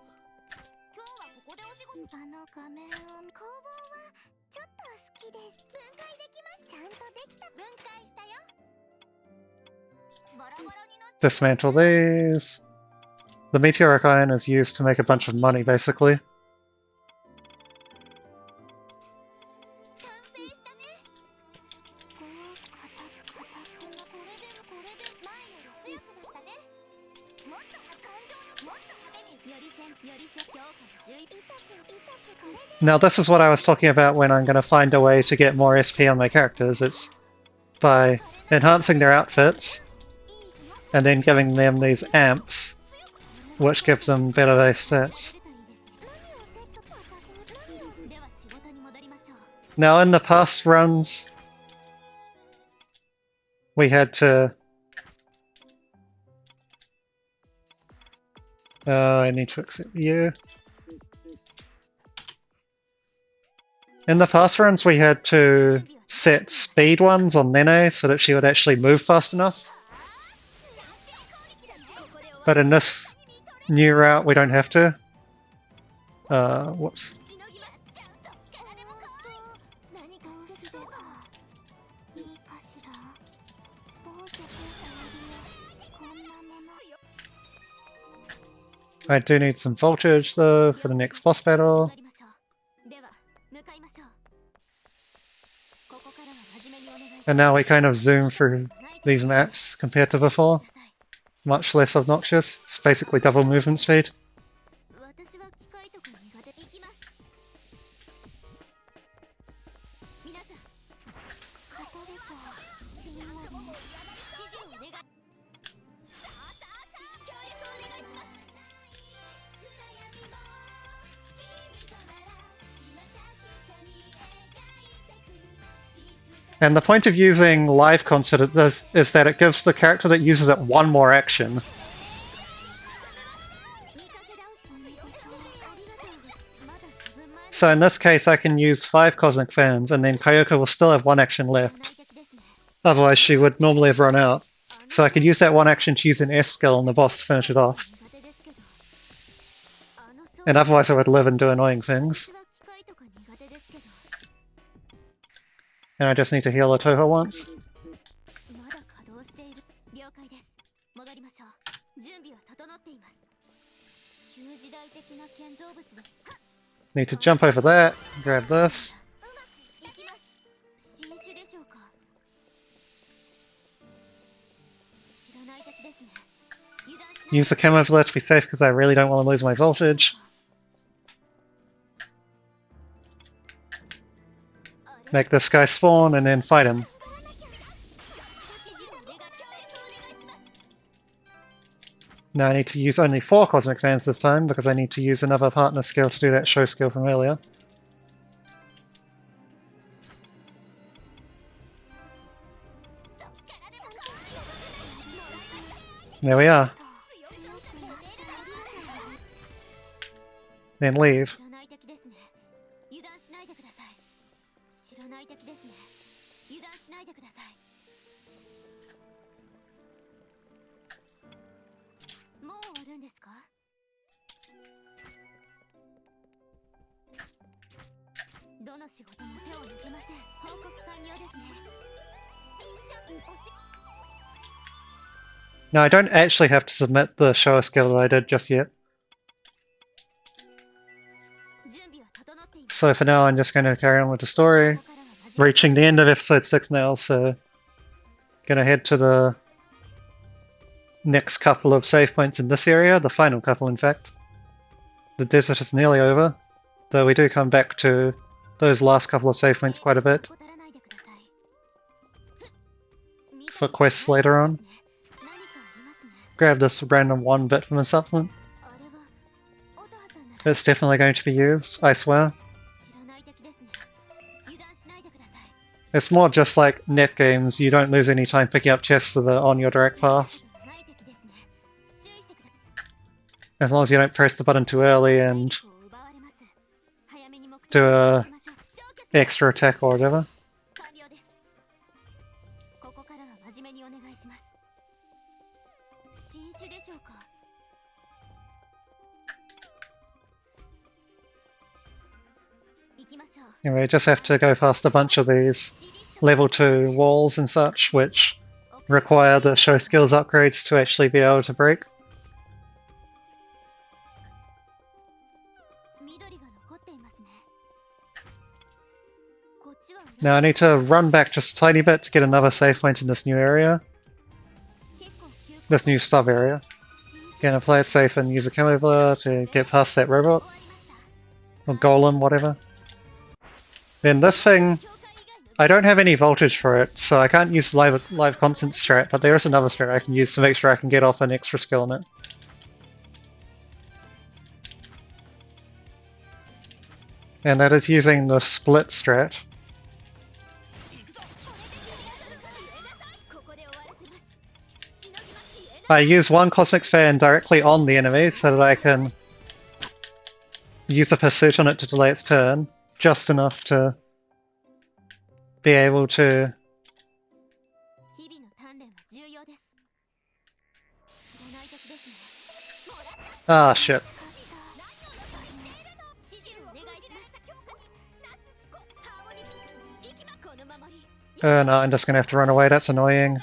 Speaker 1: Dismantle these. The meteoric iron is used to make a bunch of money, basically. Now this is what I was talking about when I'm going to find a way to get more SP on my characters. It's by enhancing their outfits and then giving them these amps, which give them better base stats. Now in the past runs, we had to... I need to accept you. In the past runs, we had to set speed ones on Nene so that she would actually move fast enough. But in this new route, we don't have to. Whoops. I do need some voltage, though, for the next boss battle. And now we kind of zoom through these maps compared to before. Much less obnoxious. It's basically double movement speed. And the point of using live concert is that it gives the character that uses it one more action. So in this case I can use 5 Cosmic Fans, and then Kayoko will still have one action left. Otherwise she would normally have run out. So I could use that one action to use an S skill on the boss to finish it off. And otherwise I would live and do annoying things. And I just need to heal a Toho once. Need to jump over that, grab this. Use the chem overlay to be safe because I really don't want to lose my voltage. Make this guy spawn and then fight him. Now I need to use only 4 cosmic fans this time because I need to use another partner skill to do that show skill from earlier. There we are. Then leave. Now I don't actually have to submit the show skill that I did just yet. So for now I'm just going to carry on with the story. Reaching the end of episode 6 now, so gonna head to the next couple of save points in this area, the final couple in fact. The desert is nearly over, though we do come back to those last couple of save points quite a bit for quests later on. Grab this random 1 bit from a supplement. It's definitely going to be used, I swear. It's more just like net games, you don't lose any time picking up chests that are on your direct path. As long as you don't press the button too early and do a extra attack or whatever. Anyway, I just have to go past a bunch of these level 2 walls and such, which require the show skills upgrades to actually be able to break. Now I need to run back just a tiny bit to get another save point in this new area. This new sub area. Gonna play it safe and use a chem to get past that robot. Or golem, whatever. Then this thing, I don't have any voltage for it, so I can't use live constant strat, but there is another strat I can use to make sure I can get off an extra skill on it. And that is using the split strat. I use 1 Cosmic Fan directly on the enemy so that I can use a pursuit on it to delay its turn, just enough to be able to ah, shit. No, I'm just gonna have to run away, that's annoying.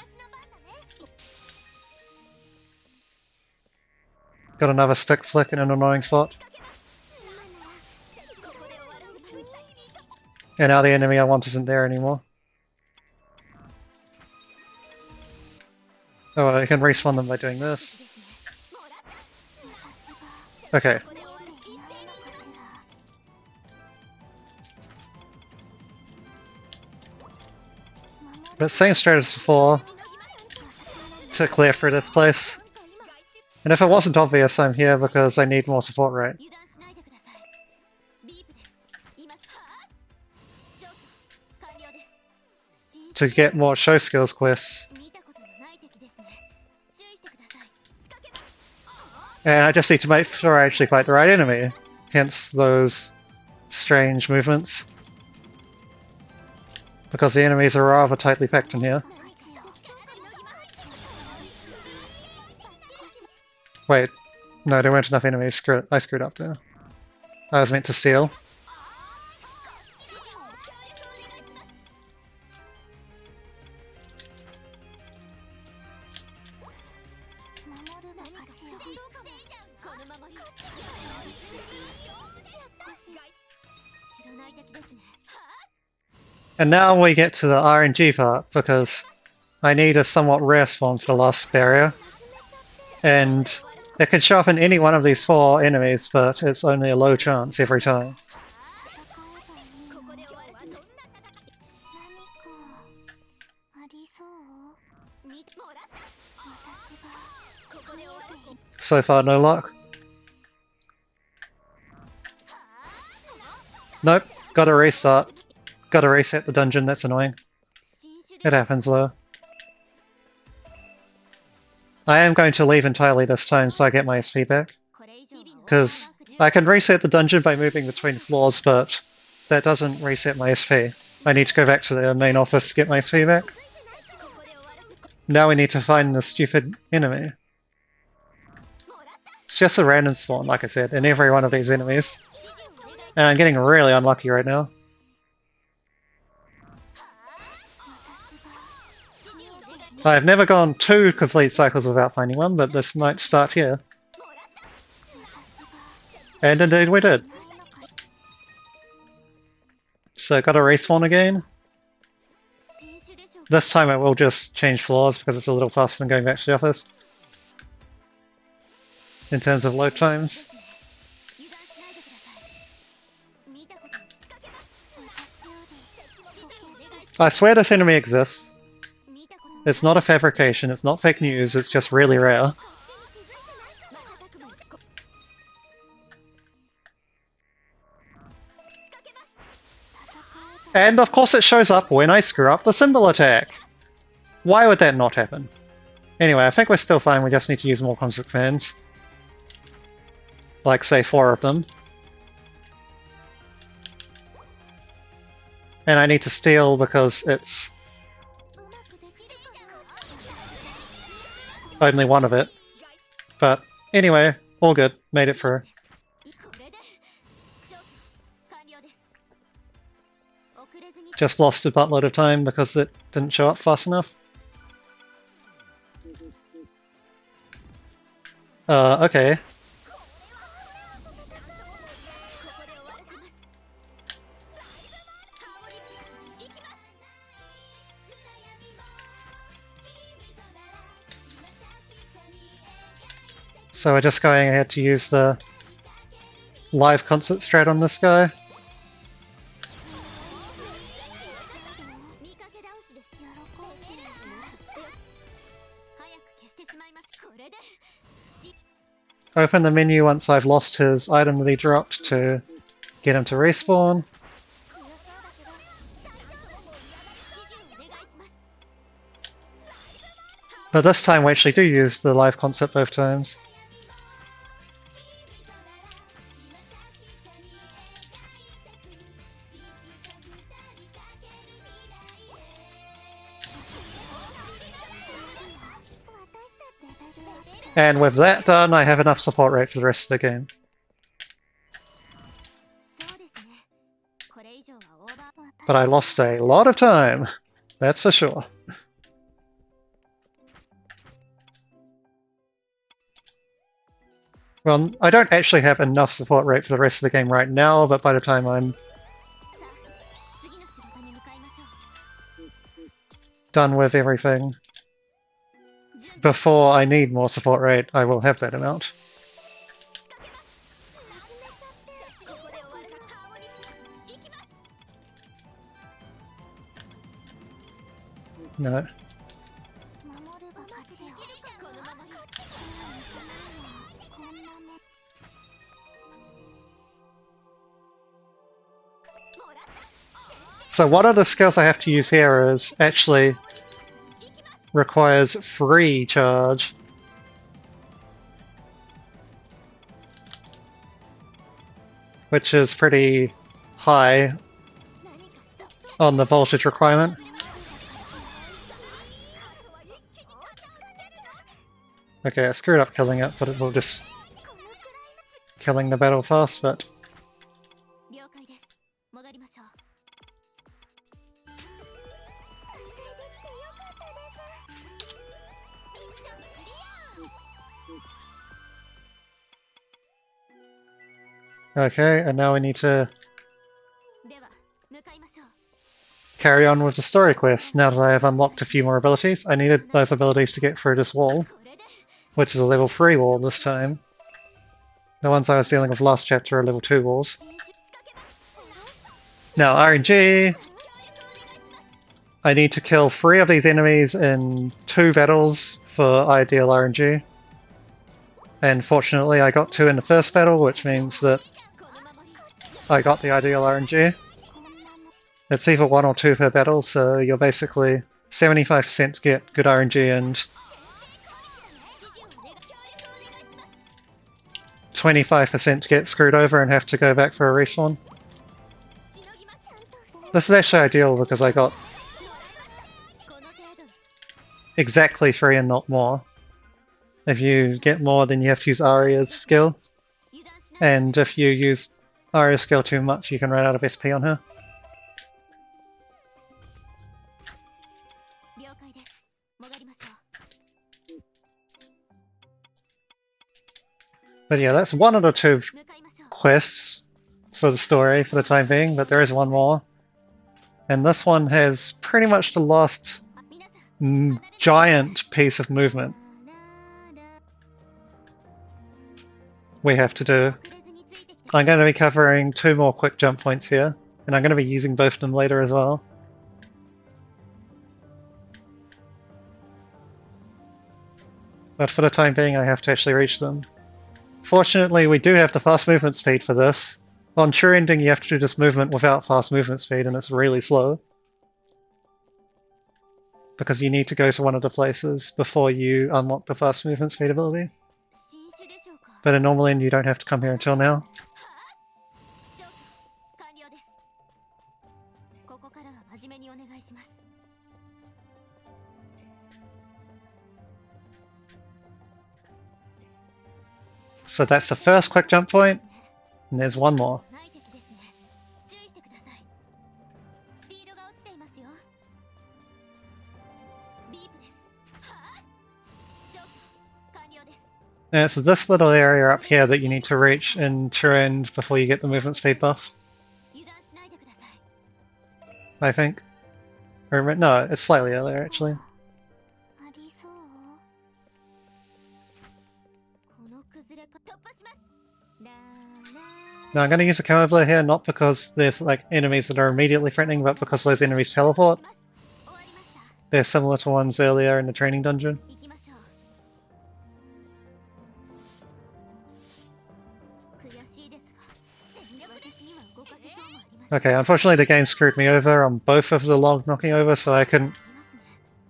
Speaker 1: Got another stick flick in an annoying spot. And now the enemy I want isn't there anymore. Oh, I can respawn them by doing this. Okay. But same strat as before to clear through this place. And if it wasn't obvious, I'm here because I need more support rate. To get more show skills quests. And I just need to make sure I actually fight the right enemy. Hence those strange movements. Because the enemies are rather tightly packed in here. Wait, no, there weren't enough enemies. Screw it. I screwed up there. I was meant to steal. And now we get to the RNG part, because I need a somewhat rare spawn for the last barrier. And it can show up in any one of these 4 enemies, but it's only a low chance every time. So far, no luck. Nope, gotta restart. Gotta reset the dungeon, that's annoying. It happens though. I am going to leave entirely this time so I get my SP back. Because I can reset the dungeon by moving between floors, but that doesn't reset my SP. I need to go back to the main office to get my SP back. Now we need to find the stupid enemy. It's just a random spawn, like I said, in every one of these enemies. And I'm getting really unlucky right now. I've never gone 2 complete cycles without finding one, but this might start here. And indeed we did. So gotta respawn again. This time I will just change floors because it's a little faster than going back to the office. In terms of load times. I swear this enemy exists. It's not a fabrication, it's not fake news, it's just really rare. And of course it shows up when I screw up the symbol attack! Why would that not happen? Anyway, I think we're still fine, we just need to use more concept fans. Like, say, 4 of them. And I need to steal because it's only one of it. But anyway, all good. Made it through. Just lost a buttload of time because it didn't show up fast enough. Okay. So we're just going ahead to use the live concert strat on this guy. Open the menu once I've lost his item that he dropped to get him to respawn. But this time we actually do use the live concept both times. And with that done, I have enough support rate for the rest of the game. But I lost a lot of time, that's for sure. Well, I don't actually have enough support rate for the rest of the game right now, but by the time I'm done with everything, before I need more support rate, I will have that amount. No. So one of the skills I have to use here is actually requires free charge. Which is pretty high on the voltage requirement. Okay, I screwed up killing it, but it will just killing the battle fast, but Okay, and now we need to carry on with the story quest. Now that I have unlocked a few more abilities, I needed those abilities to get through this wall, which is a level 3 wall this time. The ones I was dealing with last chapter are level 2 walls. Now, RNG. I need to kill 3 of these enemies in 2 battles for ideal RNG. And fortunately I got 2 in the first battle, which means that I got the ideal RNG. It's either 1 or 2 per battle, so you're basically 75% to get good RNG and 25% to get screwed over and have to go back for a respawn. This is actually ideal because I got exactly 3 and not more. If you get more, then you have to use Arya's skill. And if you use Arya's skill too much, you can run out of SP on her. But yeah, that's 1 of the 2 quests for the story for the time being, but there is 1 more. And this one has pretty much the last giant piece of movement we have to do. I'm going to be covering 2 more quick jump points here, and I'm going to be using both of them later as well. But for the time being, I have to actually reach them. Fortunately, we do have the fast movement speed for this. On true ending, you have to do this movement without fast movement speed, and it's really slow. Because you need to go to one of the places before you unlock the fast movement speed ability. But in normal end, you don't have to come here until now. So that's the first quick jump point, and there's 1 more. And it's this little area up here that you need to reach in true end before you get the movement speed buff. I think. Or, no, it's slightly earlier actually. Now I'm going to use a camo blade here, not because there's like enemies that are immediately threatening, but because those enemies teleport. They're similar to ones earlier in the training dungeon. Okay, unfortunately the game screwed me over on both of the log knocking over, so I couldn't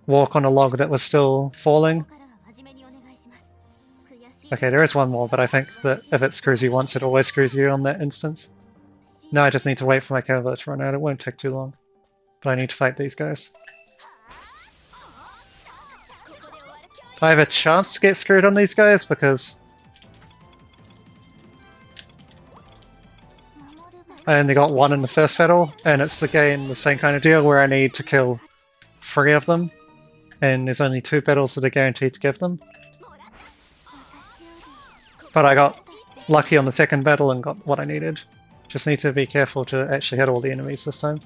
Speaker 1: walk on a log that was still falling. Okay, there is 1 more, but I think that if it screws you once, it always screws you on that instance. Now I just need to wait for my camo to run out. It won't take too long. But I need to fight these guys. I have a chance to get screwed on these guys because I only got 1 in the first battle, and it's again the same kind of deal where I need to kill 3 of them, and there's only 2 battles that are guaranteed to give them. But I got lucky on the second battle and got what I needed. Just need to be careful to actually hit all the enemies this time.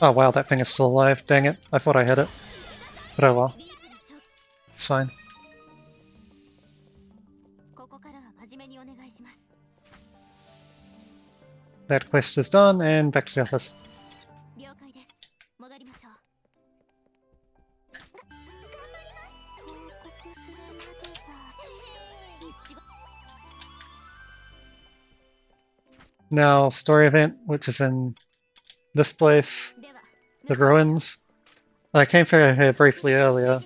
Speaker 1: Oh wow, that thing is still alive. Dang it, I thought I hit it. But oh well. It's fine. That quest is done, and back to the office. Now, story event, which is in this place, the ruins. I came through here briefly earlier.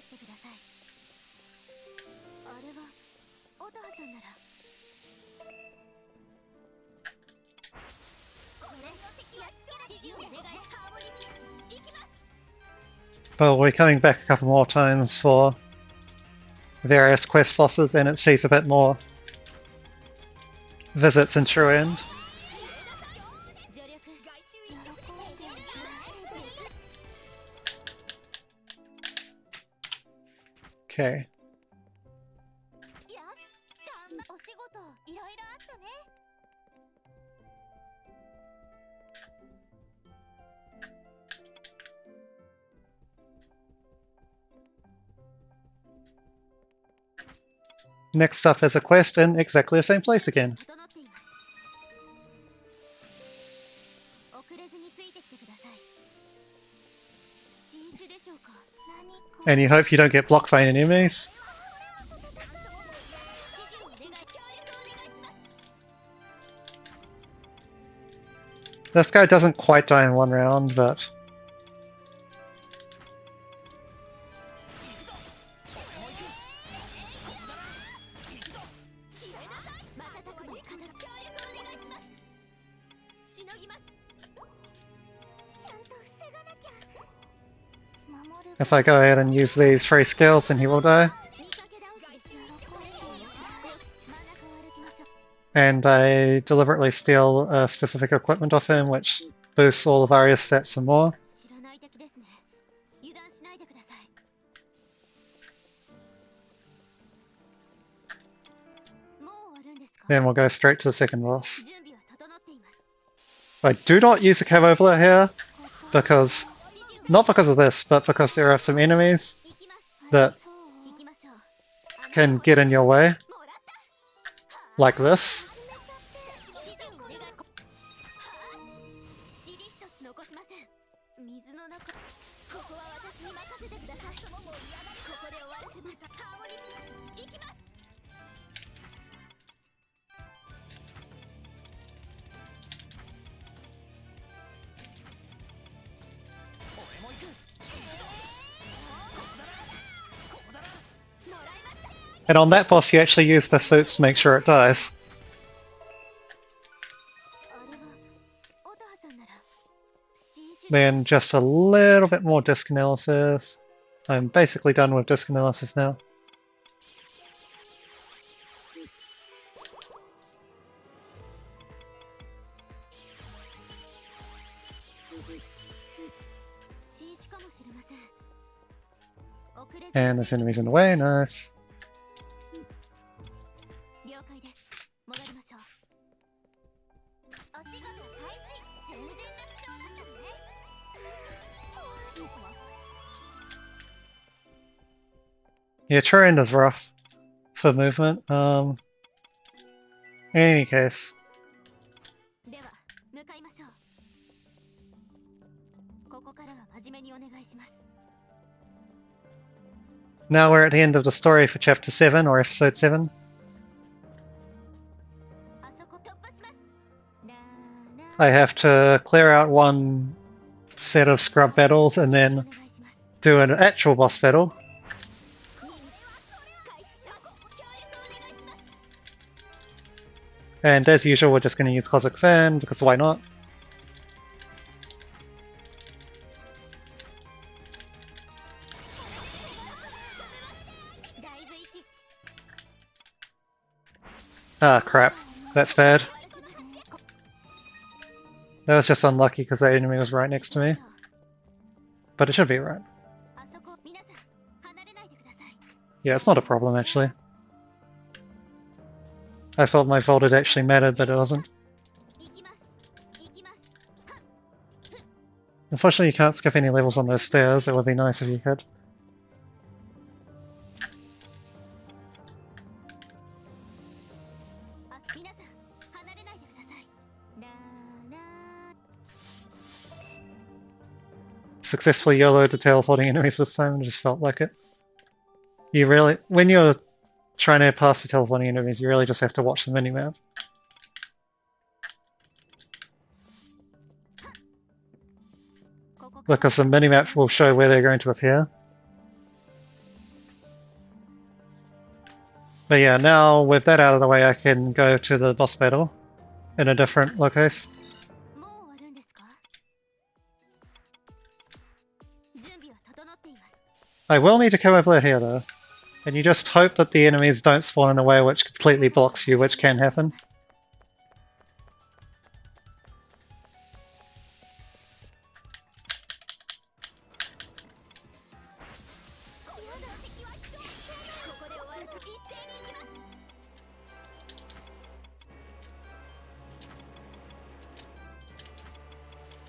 Speaker 1: But we're coming back a couple more times for various quest bosses, and it sees a bit more visits in True End. Okay. Next up is a quest in exactly the same place again. And you hope you don't get blocked by enemies. This guy doesn't quite die in one round, but... if I go ahead and use these 3 skills, then he will die. And I deliberately steal specific equipment off him, which boosts all of Arya's stats some more. Then we'll go straight to the second boss. I do not use a cab overlay here, because... not because of this, but because there are some enemies that can get in your way. Like this. And on that boss you actually use pursuits to make sure it dies. Then just a little bit more disc analysis. I'm basically done with disc analysis now. And this enemy's in the way, nice. Yeah, true end is rough for movement. In any case. Now we're at the end of the story for Chapter 7, or Episode 7. I have to clear out one set of scrub battles and then do an actual boss battle. And as usual, we're just going to use Cosmic Fan, because why not? Ah, crap. That's bad. That was just unlucky because that enemy was right next to me. But it should be right. Yeah, it's not a problem, actually. I thought my vault had actually mattered, but it doesn't. Unfortunately, you can't skip any levels on those stairs. It would be nice if you could. Successfully YOLO'd the teleporting enemies this time, it just felt like it. You really, when you're trying to pass the teleporting enemies, you really just have to watch the minimap. Because the minimap will show where they're going to appear. But yeah, now with that out of the way, I can go to the boss battle in a different locus. I will need to come over here though, and you just hope that the enemies don't spawn in a way which completely blocks you, which can happen.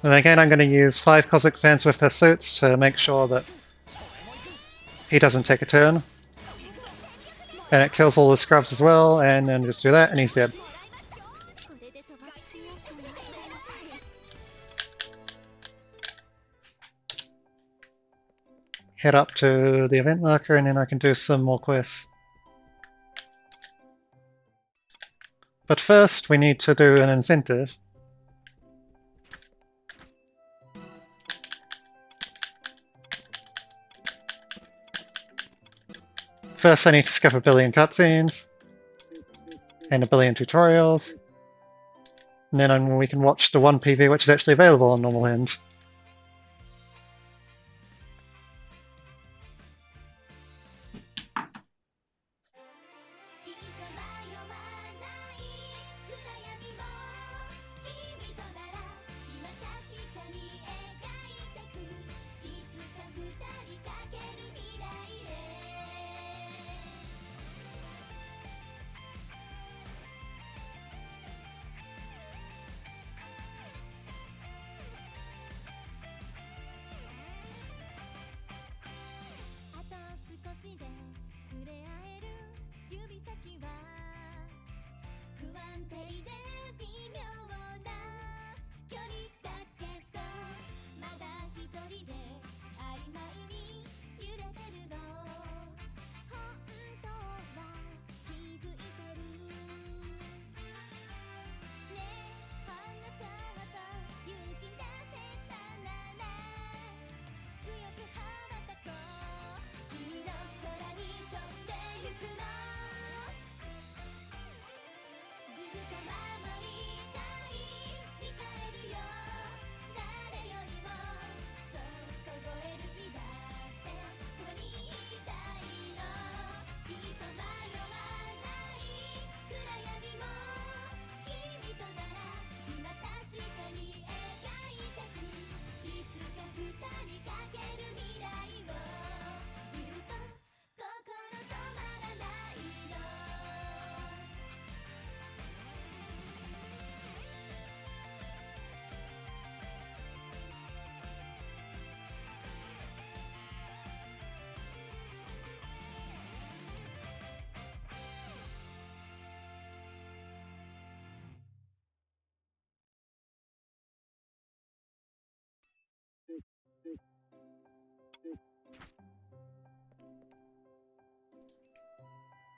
Speaker 1: And again, I'm going to use 5 Cosmic Fans with pursuits to make sure that he doesn't take a turn. And it kills all the scrubs as well, and then just do that, and he's dead. Head up to the event marker, and then I can do some more quests. But first, we need to do an incentive. First, I need to skip a billion cutscenes and a billion tutorials, and then we can watch the one PV which is actually available on normal end.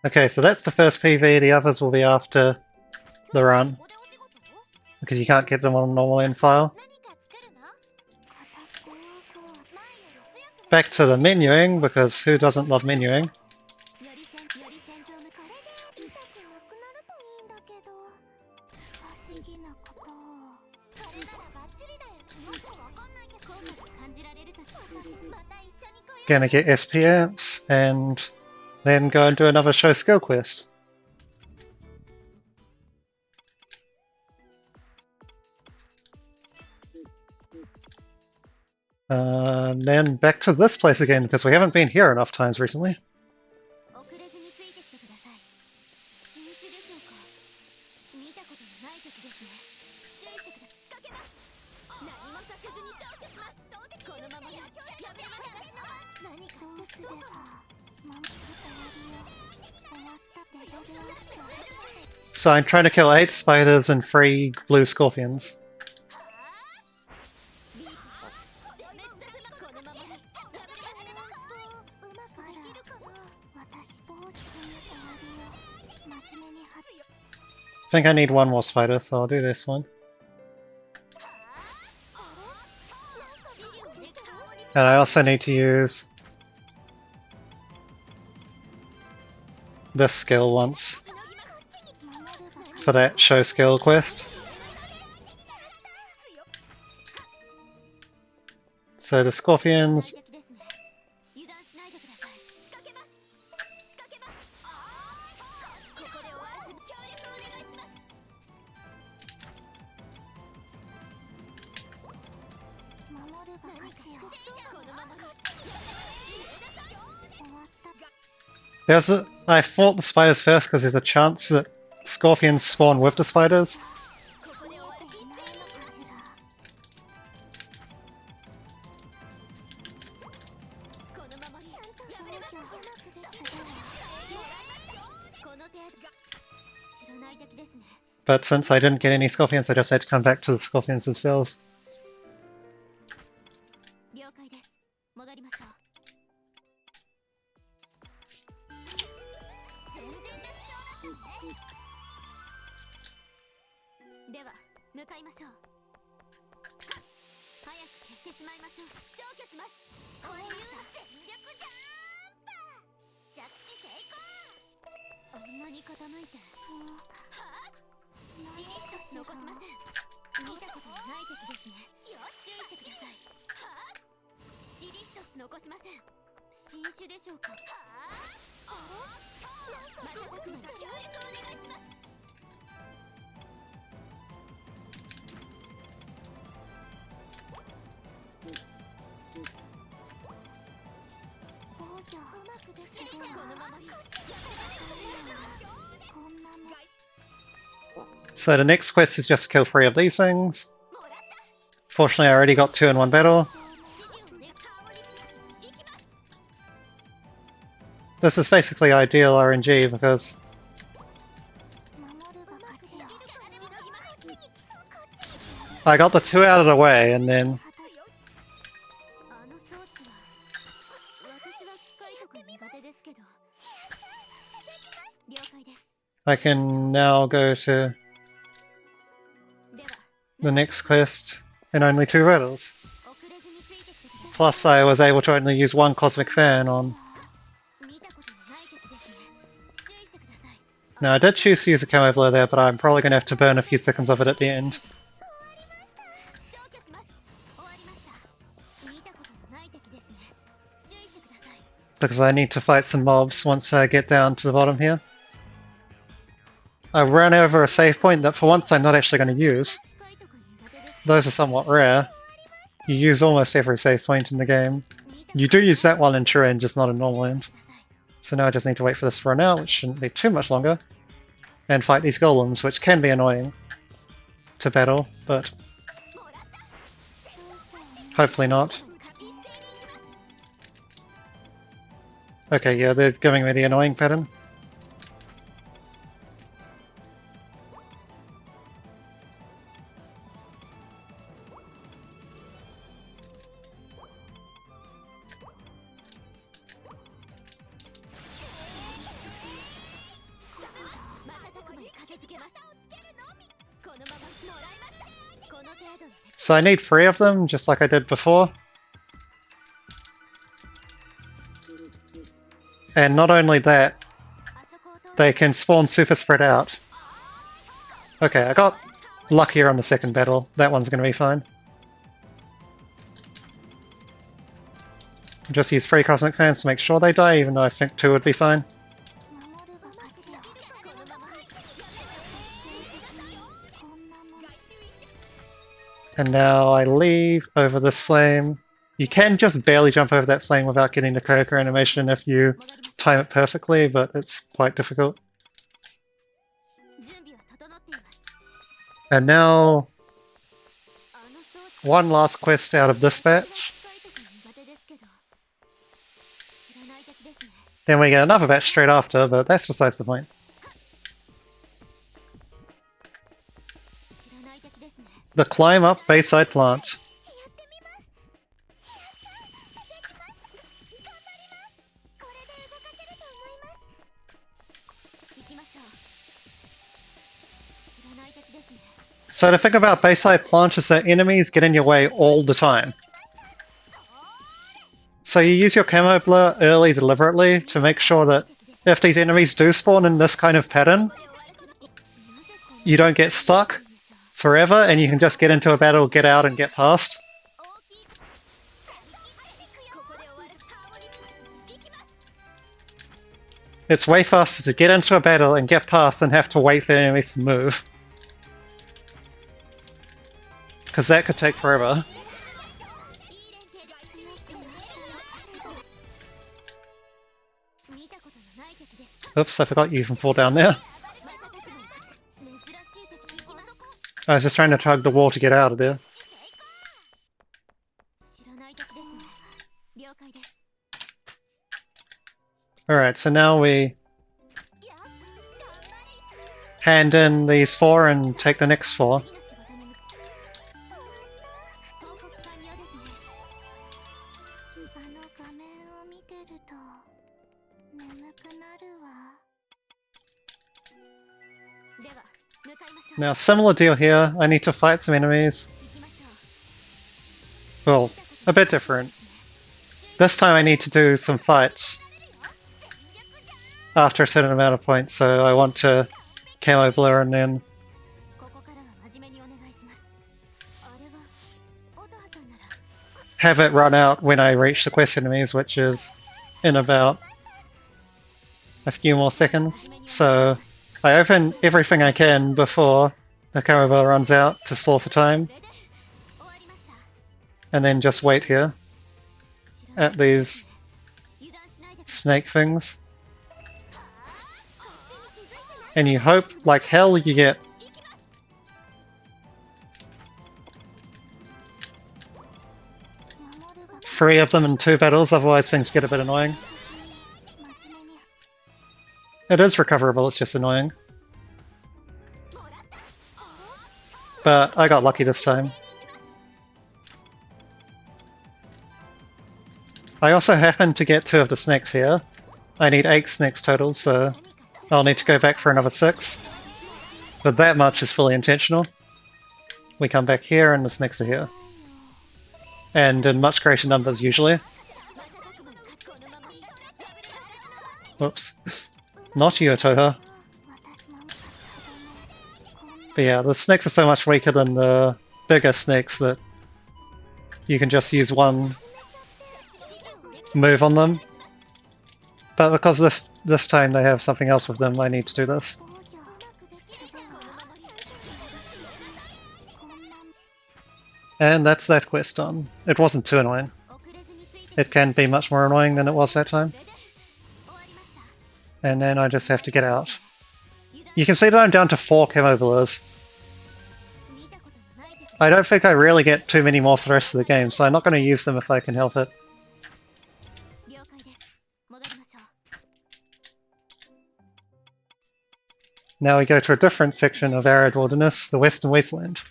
Speaker 1: Okay, so that's the first PV, the others will be after the run, because you can't get them on a normal end file. Back to the menuing, because who doesn't love menuing? Gonna get SP amps, and then go and do another show skill quest. Then back to this place again, because we haven't been here enough times recently. So I'm trying to kill 8 spiders and 3 blue scorpions. I think I need one more spider, so I'll do this one. And I also need to use this skill once for that show skill quest. So the scorpions. I fought the spiders first because there's a chance that scorpions spawn with the spiders. But since I didn't get any scorpions, I just had to come back to the scorpions themselves. So the next quest is just to kill 3 of these things. Fortunately, I already got 2 in one battle. This is basically ideal RNG because I got the 2 out of the way and then I can now go to the next quest in only 2 battles. Plus I was able to only use 1 Cosmic Fan on... Now I did choose to use a camo blur there, but I'm probably going to have to burn a few seconds of it at the end. Because I need to fight some mobs once I get down to the bottom here. I ran over a save point that for once I'm not actually going to use. Those are somewhat rare. You use almost every save point in the game. You do use that one in True End, just not in Normal End. So now I just need to wait for this to run out, which shouldn't be too much longer. And fight these golems, which can be annoying to battle, but hopefully not. Okay, yeah, they're giving me the annoying pattern. So I need 3 of them, just like I did before. And not only that, they can spawn super spread out. Okay, I got luckier on the second battle. That one's going to be fine. Just use 3 Cosmic Fans to make sure they die, even though I think 2 would be fine. And now I leave over this flame. You can just barely jump over that flame without getting the Coco animation if you time it perfectly, but it's quite difficult. And now, one last quest out of this batch. Then we get another batch straight after, but that's besides the point. The Climb Up Bayside Plant. So the thing about Bayside Plant is that enemies get in your way all the time. So you use your camo blur early deliberately to make sure that if these enemies do spawn in this kind of pattern, you don't get stuck forever and you can just get into a battle, get out and get past. It's way faster to get into a battle and get past than have to wait for enemies to move. Because that could take forever. Oops, I forgot you can fall down there. I was just trying to tug the wall to get out of there. Alright, so now we hand in these 4 and take the next 4. Now, similar deal here. I need to fight some enemies. Well, a bit different. This time I need to do some fights after a certain amount of points, so I want to camo blur and then have it run out when I reach the quest enemies, which is in about a few more seconds. So I open everything I can before the camo blur runs out to stall for time, and then just wait here at these snake things. And you hope like hell you get three of them in 2 battles, otherwise things get a bit annoying. It is recoverable, it's just annoying. But I got lucky this time. I also happened to get 2 of the snakes here. I need 8 snakes total, so I'll need to go back for another 6. But that much is fully intentional. We come back here and the snakes are here. And in much greater numbers usually. Whoops. Not you, Toha. But yeah, the snakes are so much weaker than the bigger snakes that you can just use one move on them. But because this time they have something else with them, I need to do this. And that's that quest done. It wasn't too annoying. It can be much more annoying than it was that time. And then I just have to get out. You can see that I'm down to 4 camo blurs. I don't think I really get too many more for the rest of the game, so I'm not going to use them if I can help it. Now we go to a different section of arid wilderness, the Western Wasteland.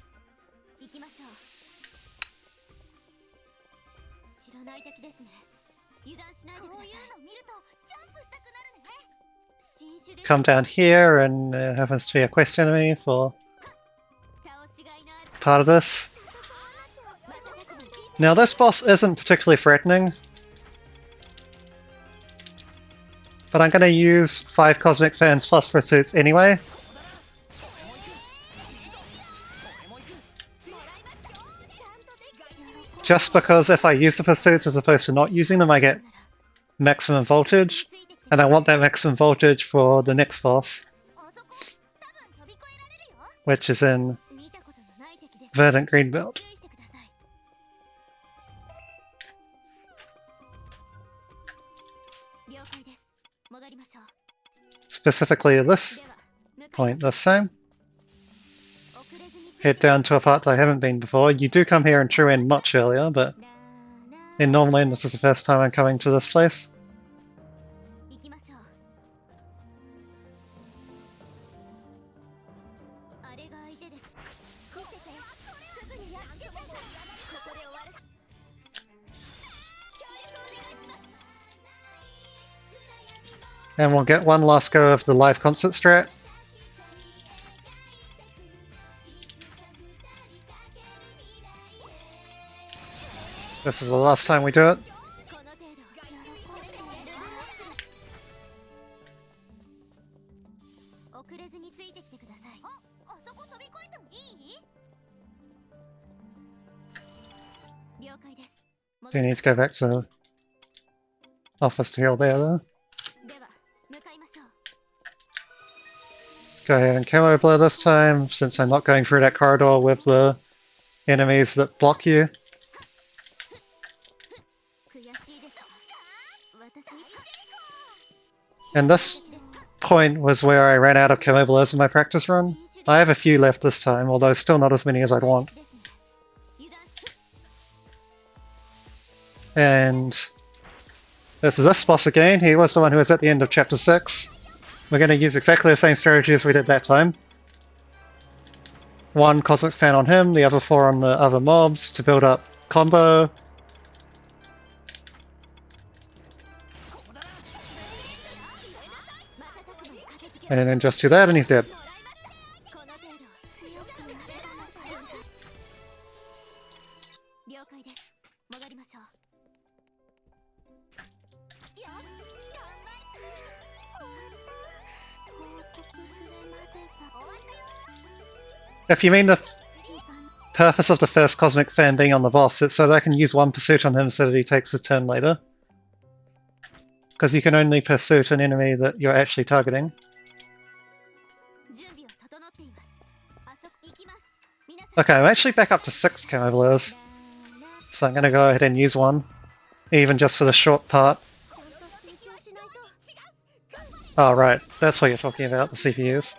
Speaker 1: Come down here and there happens to be a quest enemy for part of this. Now this boss isn't particularly threatening, but I'm going to use 5 Cosmic Fans plus Pursuits anyway. Just because if I use the Pursuits as opposed to not using them, I get maximum voltage, and I want that maximum voltage for the next boss, which is in Verdant Greenbelt. Specifically at this point this time. Head down to a part that I haven't been before. You do come here in True End much earlier, but in Normal End this is the first time I'm coming to this place. And we'll get one last go of the live concert strat. This is the last time we do it. Do you need to go back to the office to heal there though? Go ahead and camo blur this time, since I'm not going through that corridor with the enemies that block you. And this point was where I ran out of camo blurs in my practice run. I have a few left this time, although still not as many as I'd want. And This is this boss again. He was the one who was at the end of chapter 6. We're going to use exactly the same strategy as we did that time. 1 Cosmic Fan on him, the other 4 on the other mobs to build up combo. And then just do that and he's dead. If you mean the purpose of the first Cosmic Fan being on the boss, it's so that I can use 1 Pursuit on him so that he takes his turn later. Because you can only pursuit an enemy that you're actually targeting. Okay, I'm actually back up to 6 Camo Blurs. So I'm going to go ahead and use 1, even just for the short part. Oh right, that's what you're talking about, the CPUs.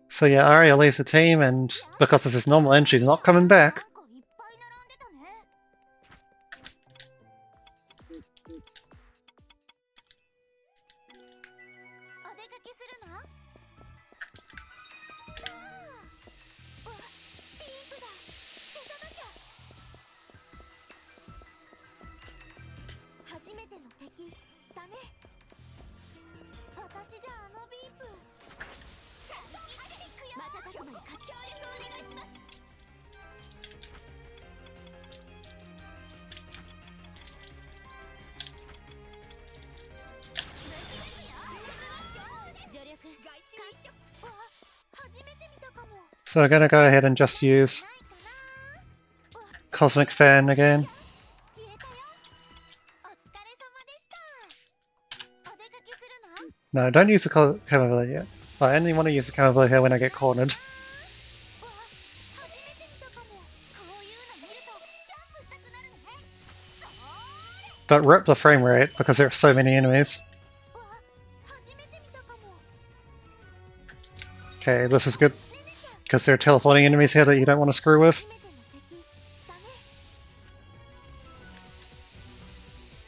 Speaker 1: So yeah, Arya leaves the team, and because this is normal and she's not coming back. So I'm gonna go ahead and just use Cosmic Fan again. No, don't use the Camo Blade yet. I only want to use the Camo Blade here when I get cornered. But rip the frame rate because there are so many enemies. Okay, this is good. Because there are teleporting enemies here that you don't want to screw with.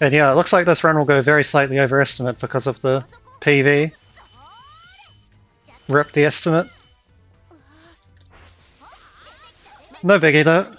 Speaker 1: And yeah, it looks like this run will go very slightly over estimate because of the PV. Rip the estimate. No biggie though.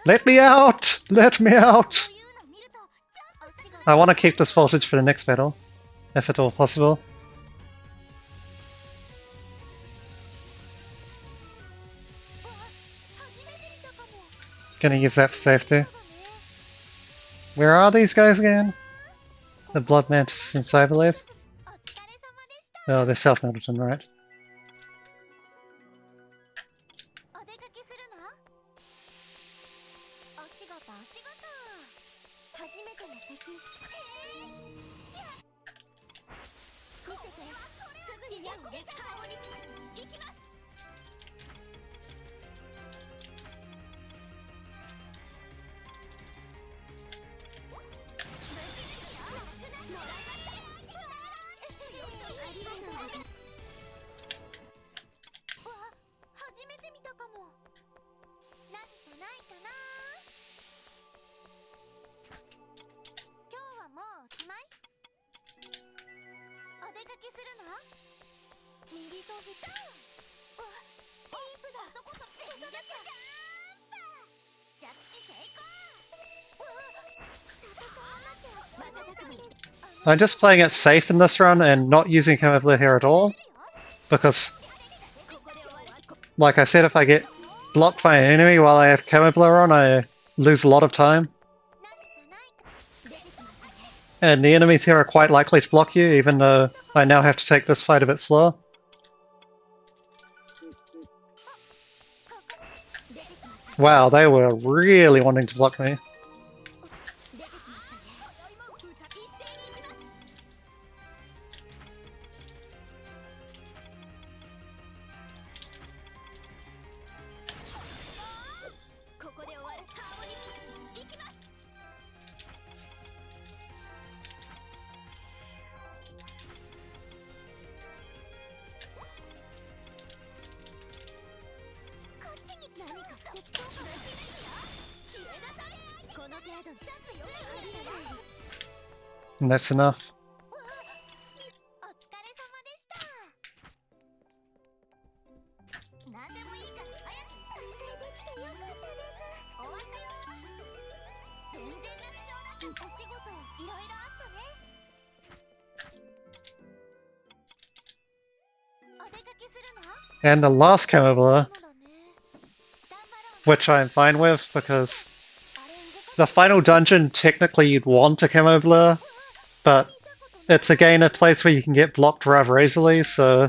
Speaker 1: Let me out! Let me out! I want to keep this voltage for the next battle, if at all possible. Gonna use that for safety. Where are these guys again? The Blood Mantis and Cyberlace? Oh, they're self-melted, right? I'm just playing it safe in this run and not using Camobler here at all, because, like I said, if I get blocked by an enemy while I have Camobler on, I lose a lot of time. And the enemies here are quite likely to block you, even though I now have to take this fight a bit slower. Wow, they were really wanting to block me. And that's enough. And the last Camobler, which I'm fine with, because the final dungeon, technically you'd want a Camobler, but it's again a place where you can get blocked rather easily, so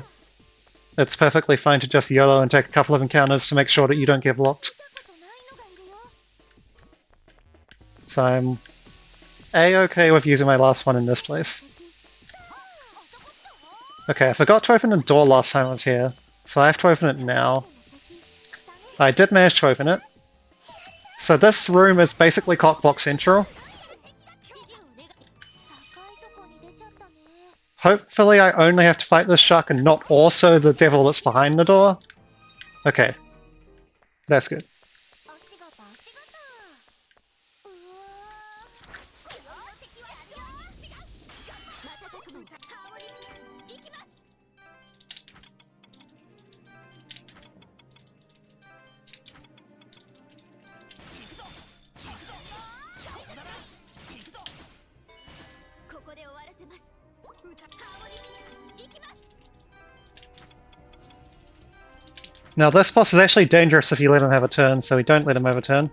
Speaker 1: it's perfectly fine to just YOLO and take a couple of encounters to make sure that you don't get blocked. So I'm A-okay with using my last one in this place. Okay, I forgot to open the door last time I was here, so I have to open it now. I did manage to open it. So this room is basically Cockblock Central. Hopefully I only have to fight this shark and not also the devil that's behind the door. Okay. That's good. Now this boss is actually dangerous if you let him have a turn, so we don't let him have a turn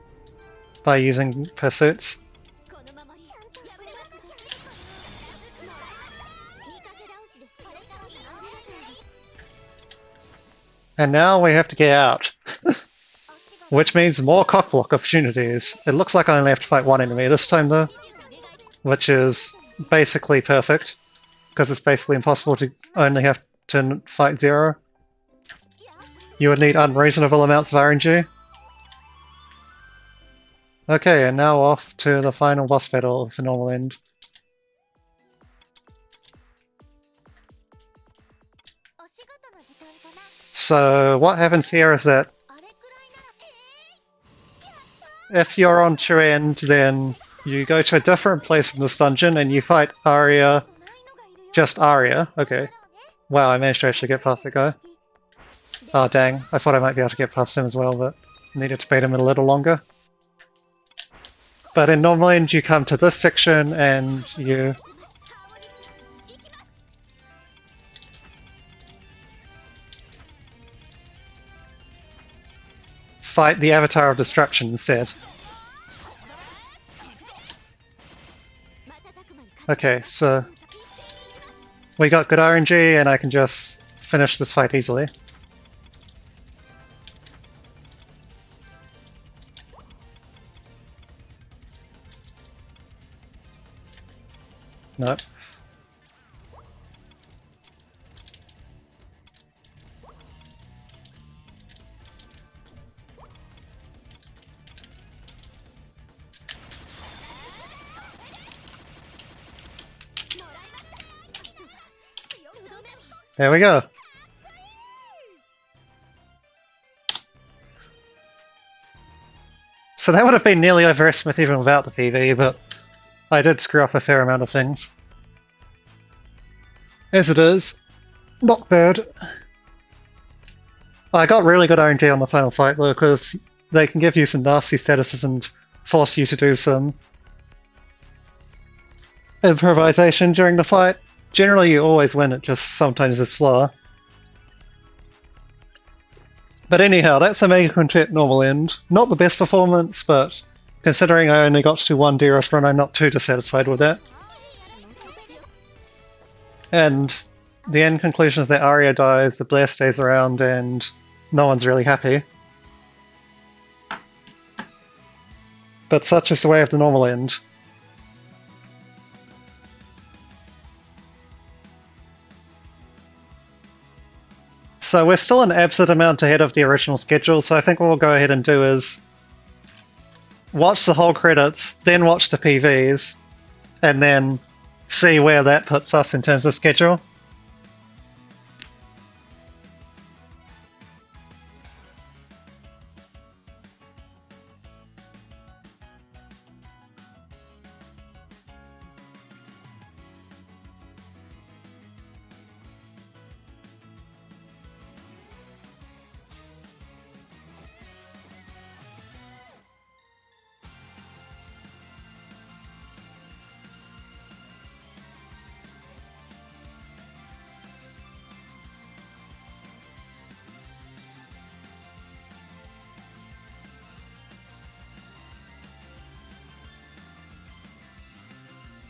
Speaker 1: by using pursuits. And now we have to get out, which means more cockblock opportunities. It looks like I only have to fight one enemy this time though, which is basically perfect, because it's basically impossible to only have to fight 0. You would need unreasonable amounts of RNG. Okay, and now off to the final boss battle for normal end. So what happens here is that if you're on true end, then you go to a different place in this dungeon and you fight Arya, just Arya. Okay. Wow, I managed to actually get past that guy. Oh dang, I thought I might be able to get past him as well, but needed to beat him a little longer. But in normal end you come to this section and you fight the Avatar of Destruction instead. Okay, so we got good RNG and I can just finish this fight easily. Nope. There we go. So that would have been nearly overestimate even without the PV, but I did screw up a fair amount of things. As it is, not bad. I got really good RNG on the final fight though, because they can give you some nasty statuses and force you to do some improvisation during the fight. Generally, you always win, it just sometimes is slower. But anyhow, that's a Mega Quintet normal end. Not the best performance, but considering I only got to one dearest run, I'm not too dissatisfied with that. And the end conclusion is that Arya dies, the Blair stays around, and no one's really happy. But such is the way of the normal end. So we're still an absolute amount ahead of the original schedule, so I think what we'll go ahead and do is watch the whole credits, then watch the PVs, and then see where that puts us in terms of schedule.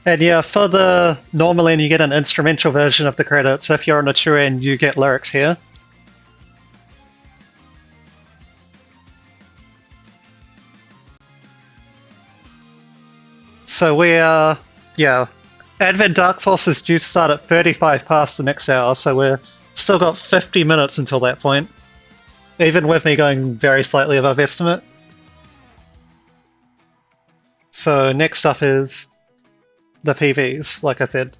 Speaker 1: And yeah, for the normal end, you get an instrumental version of the credits. If you're on a true end, you get lyrics here. So we are, yeah, Advent Dark Force is due to start at 35 past the next hour, so we're still got 50 minutes until that point. Even with me going very slightly above estimate. So next up is the PVs, like I said.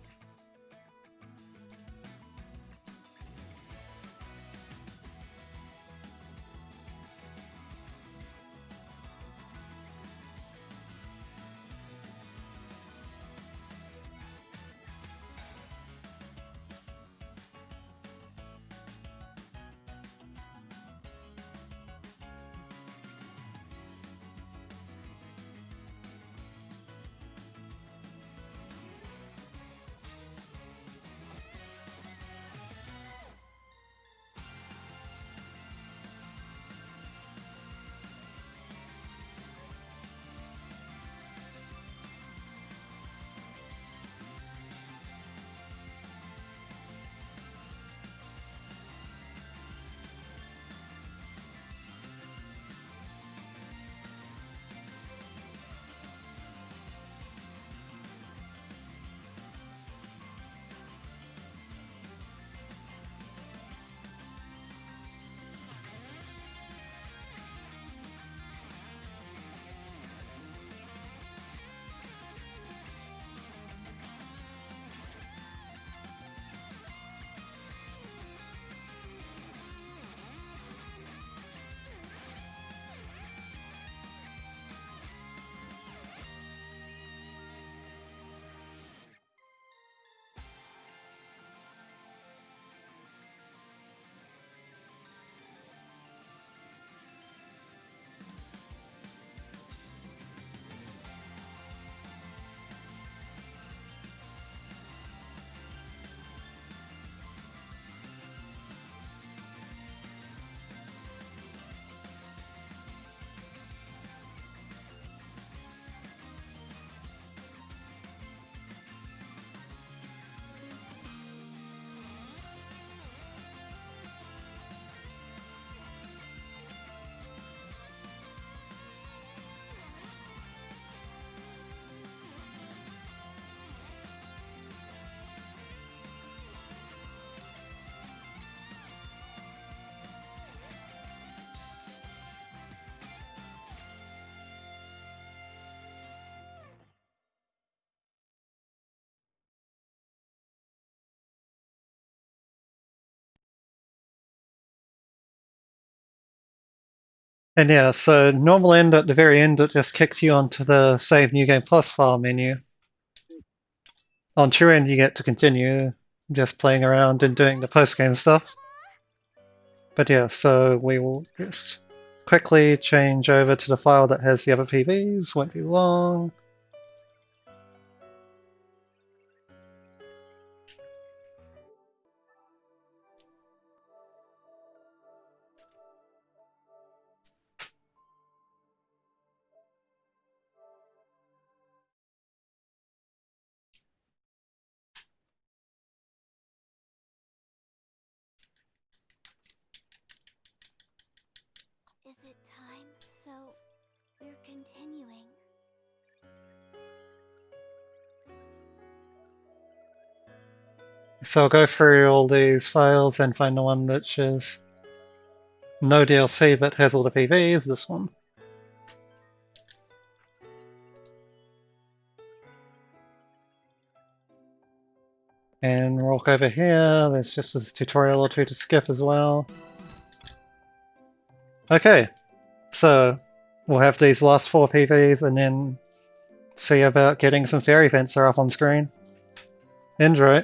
Speaker 1: And yeah, so normal end at the very end, it just kicks you onto the Save New Game Plus file menu. On true end, you get to continue just playing around and doing the post-game stuff. But yeah, so we will just quickly change over to the file that has the other PVs, won't be long.
Speaker 2: continuing.
Speaker 1: So I'll go through all these files and find the one that says no DLC but has all the PVs, this one. And walk over here, there's just a tutorial or two to skip as well. Okay, so we'll have these last 4 PVs and then see about getting some fairy events are up on screen. Enjoy.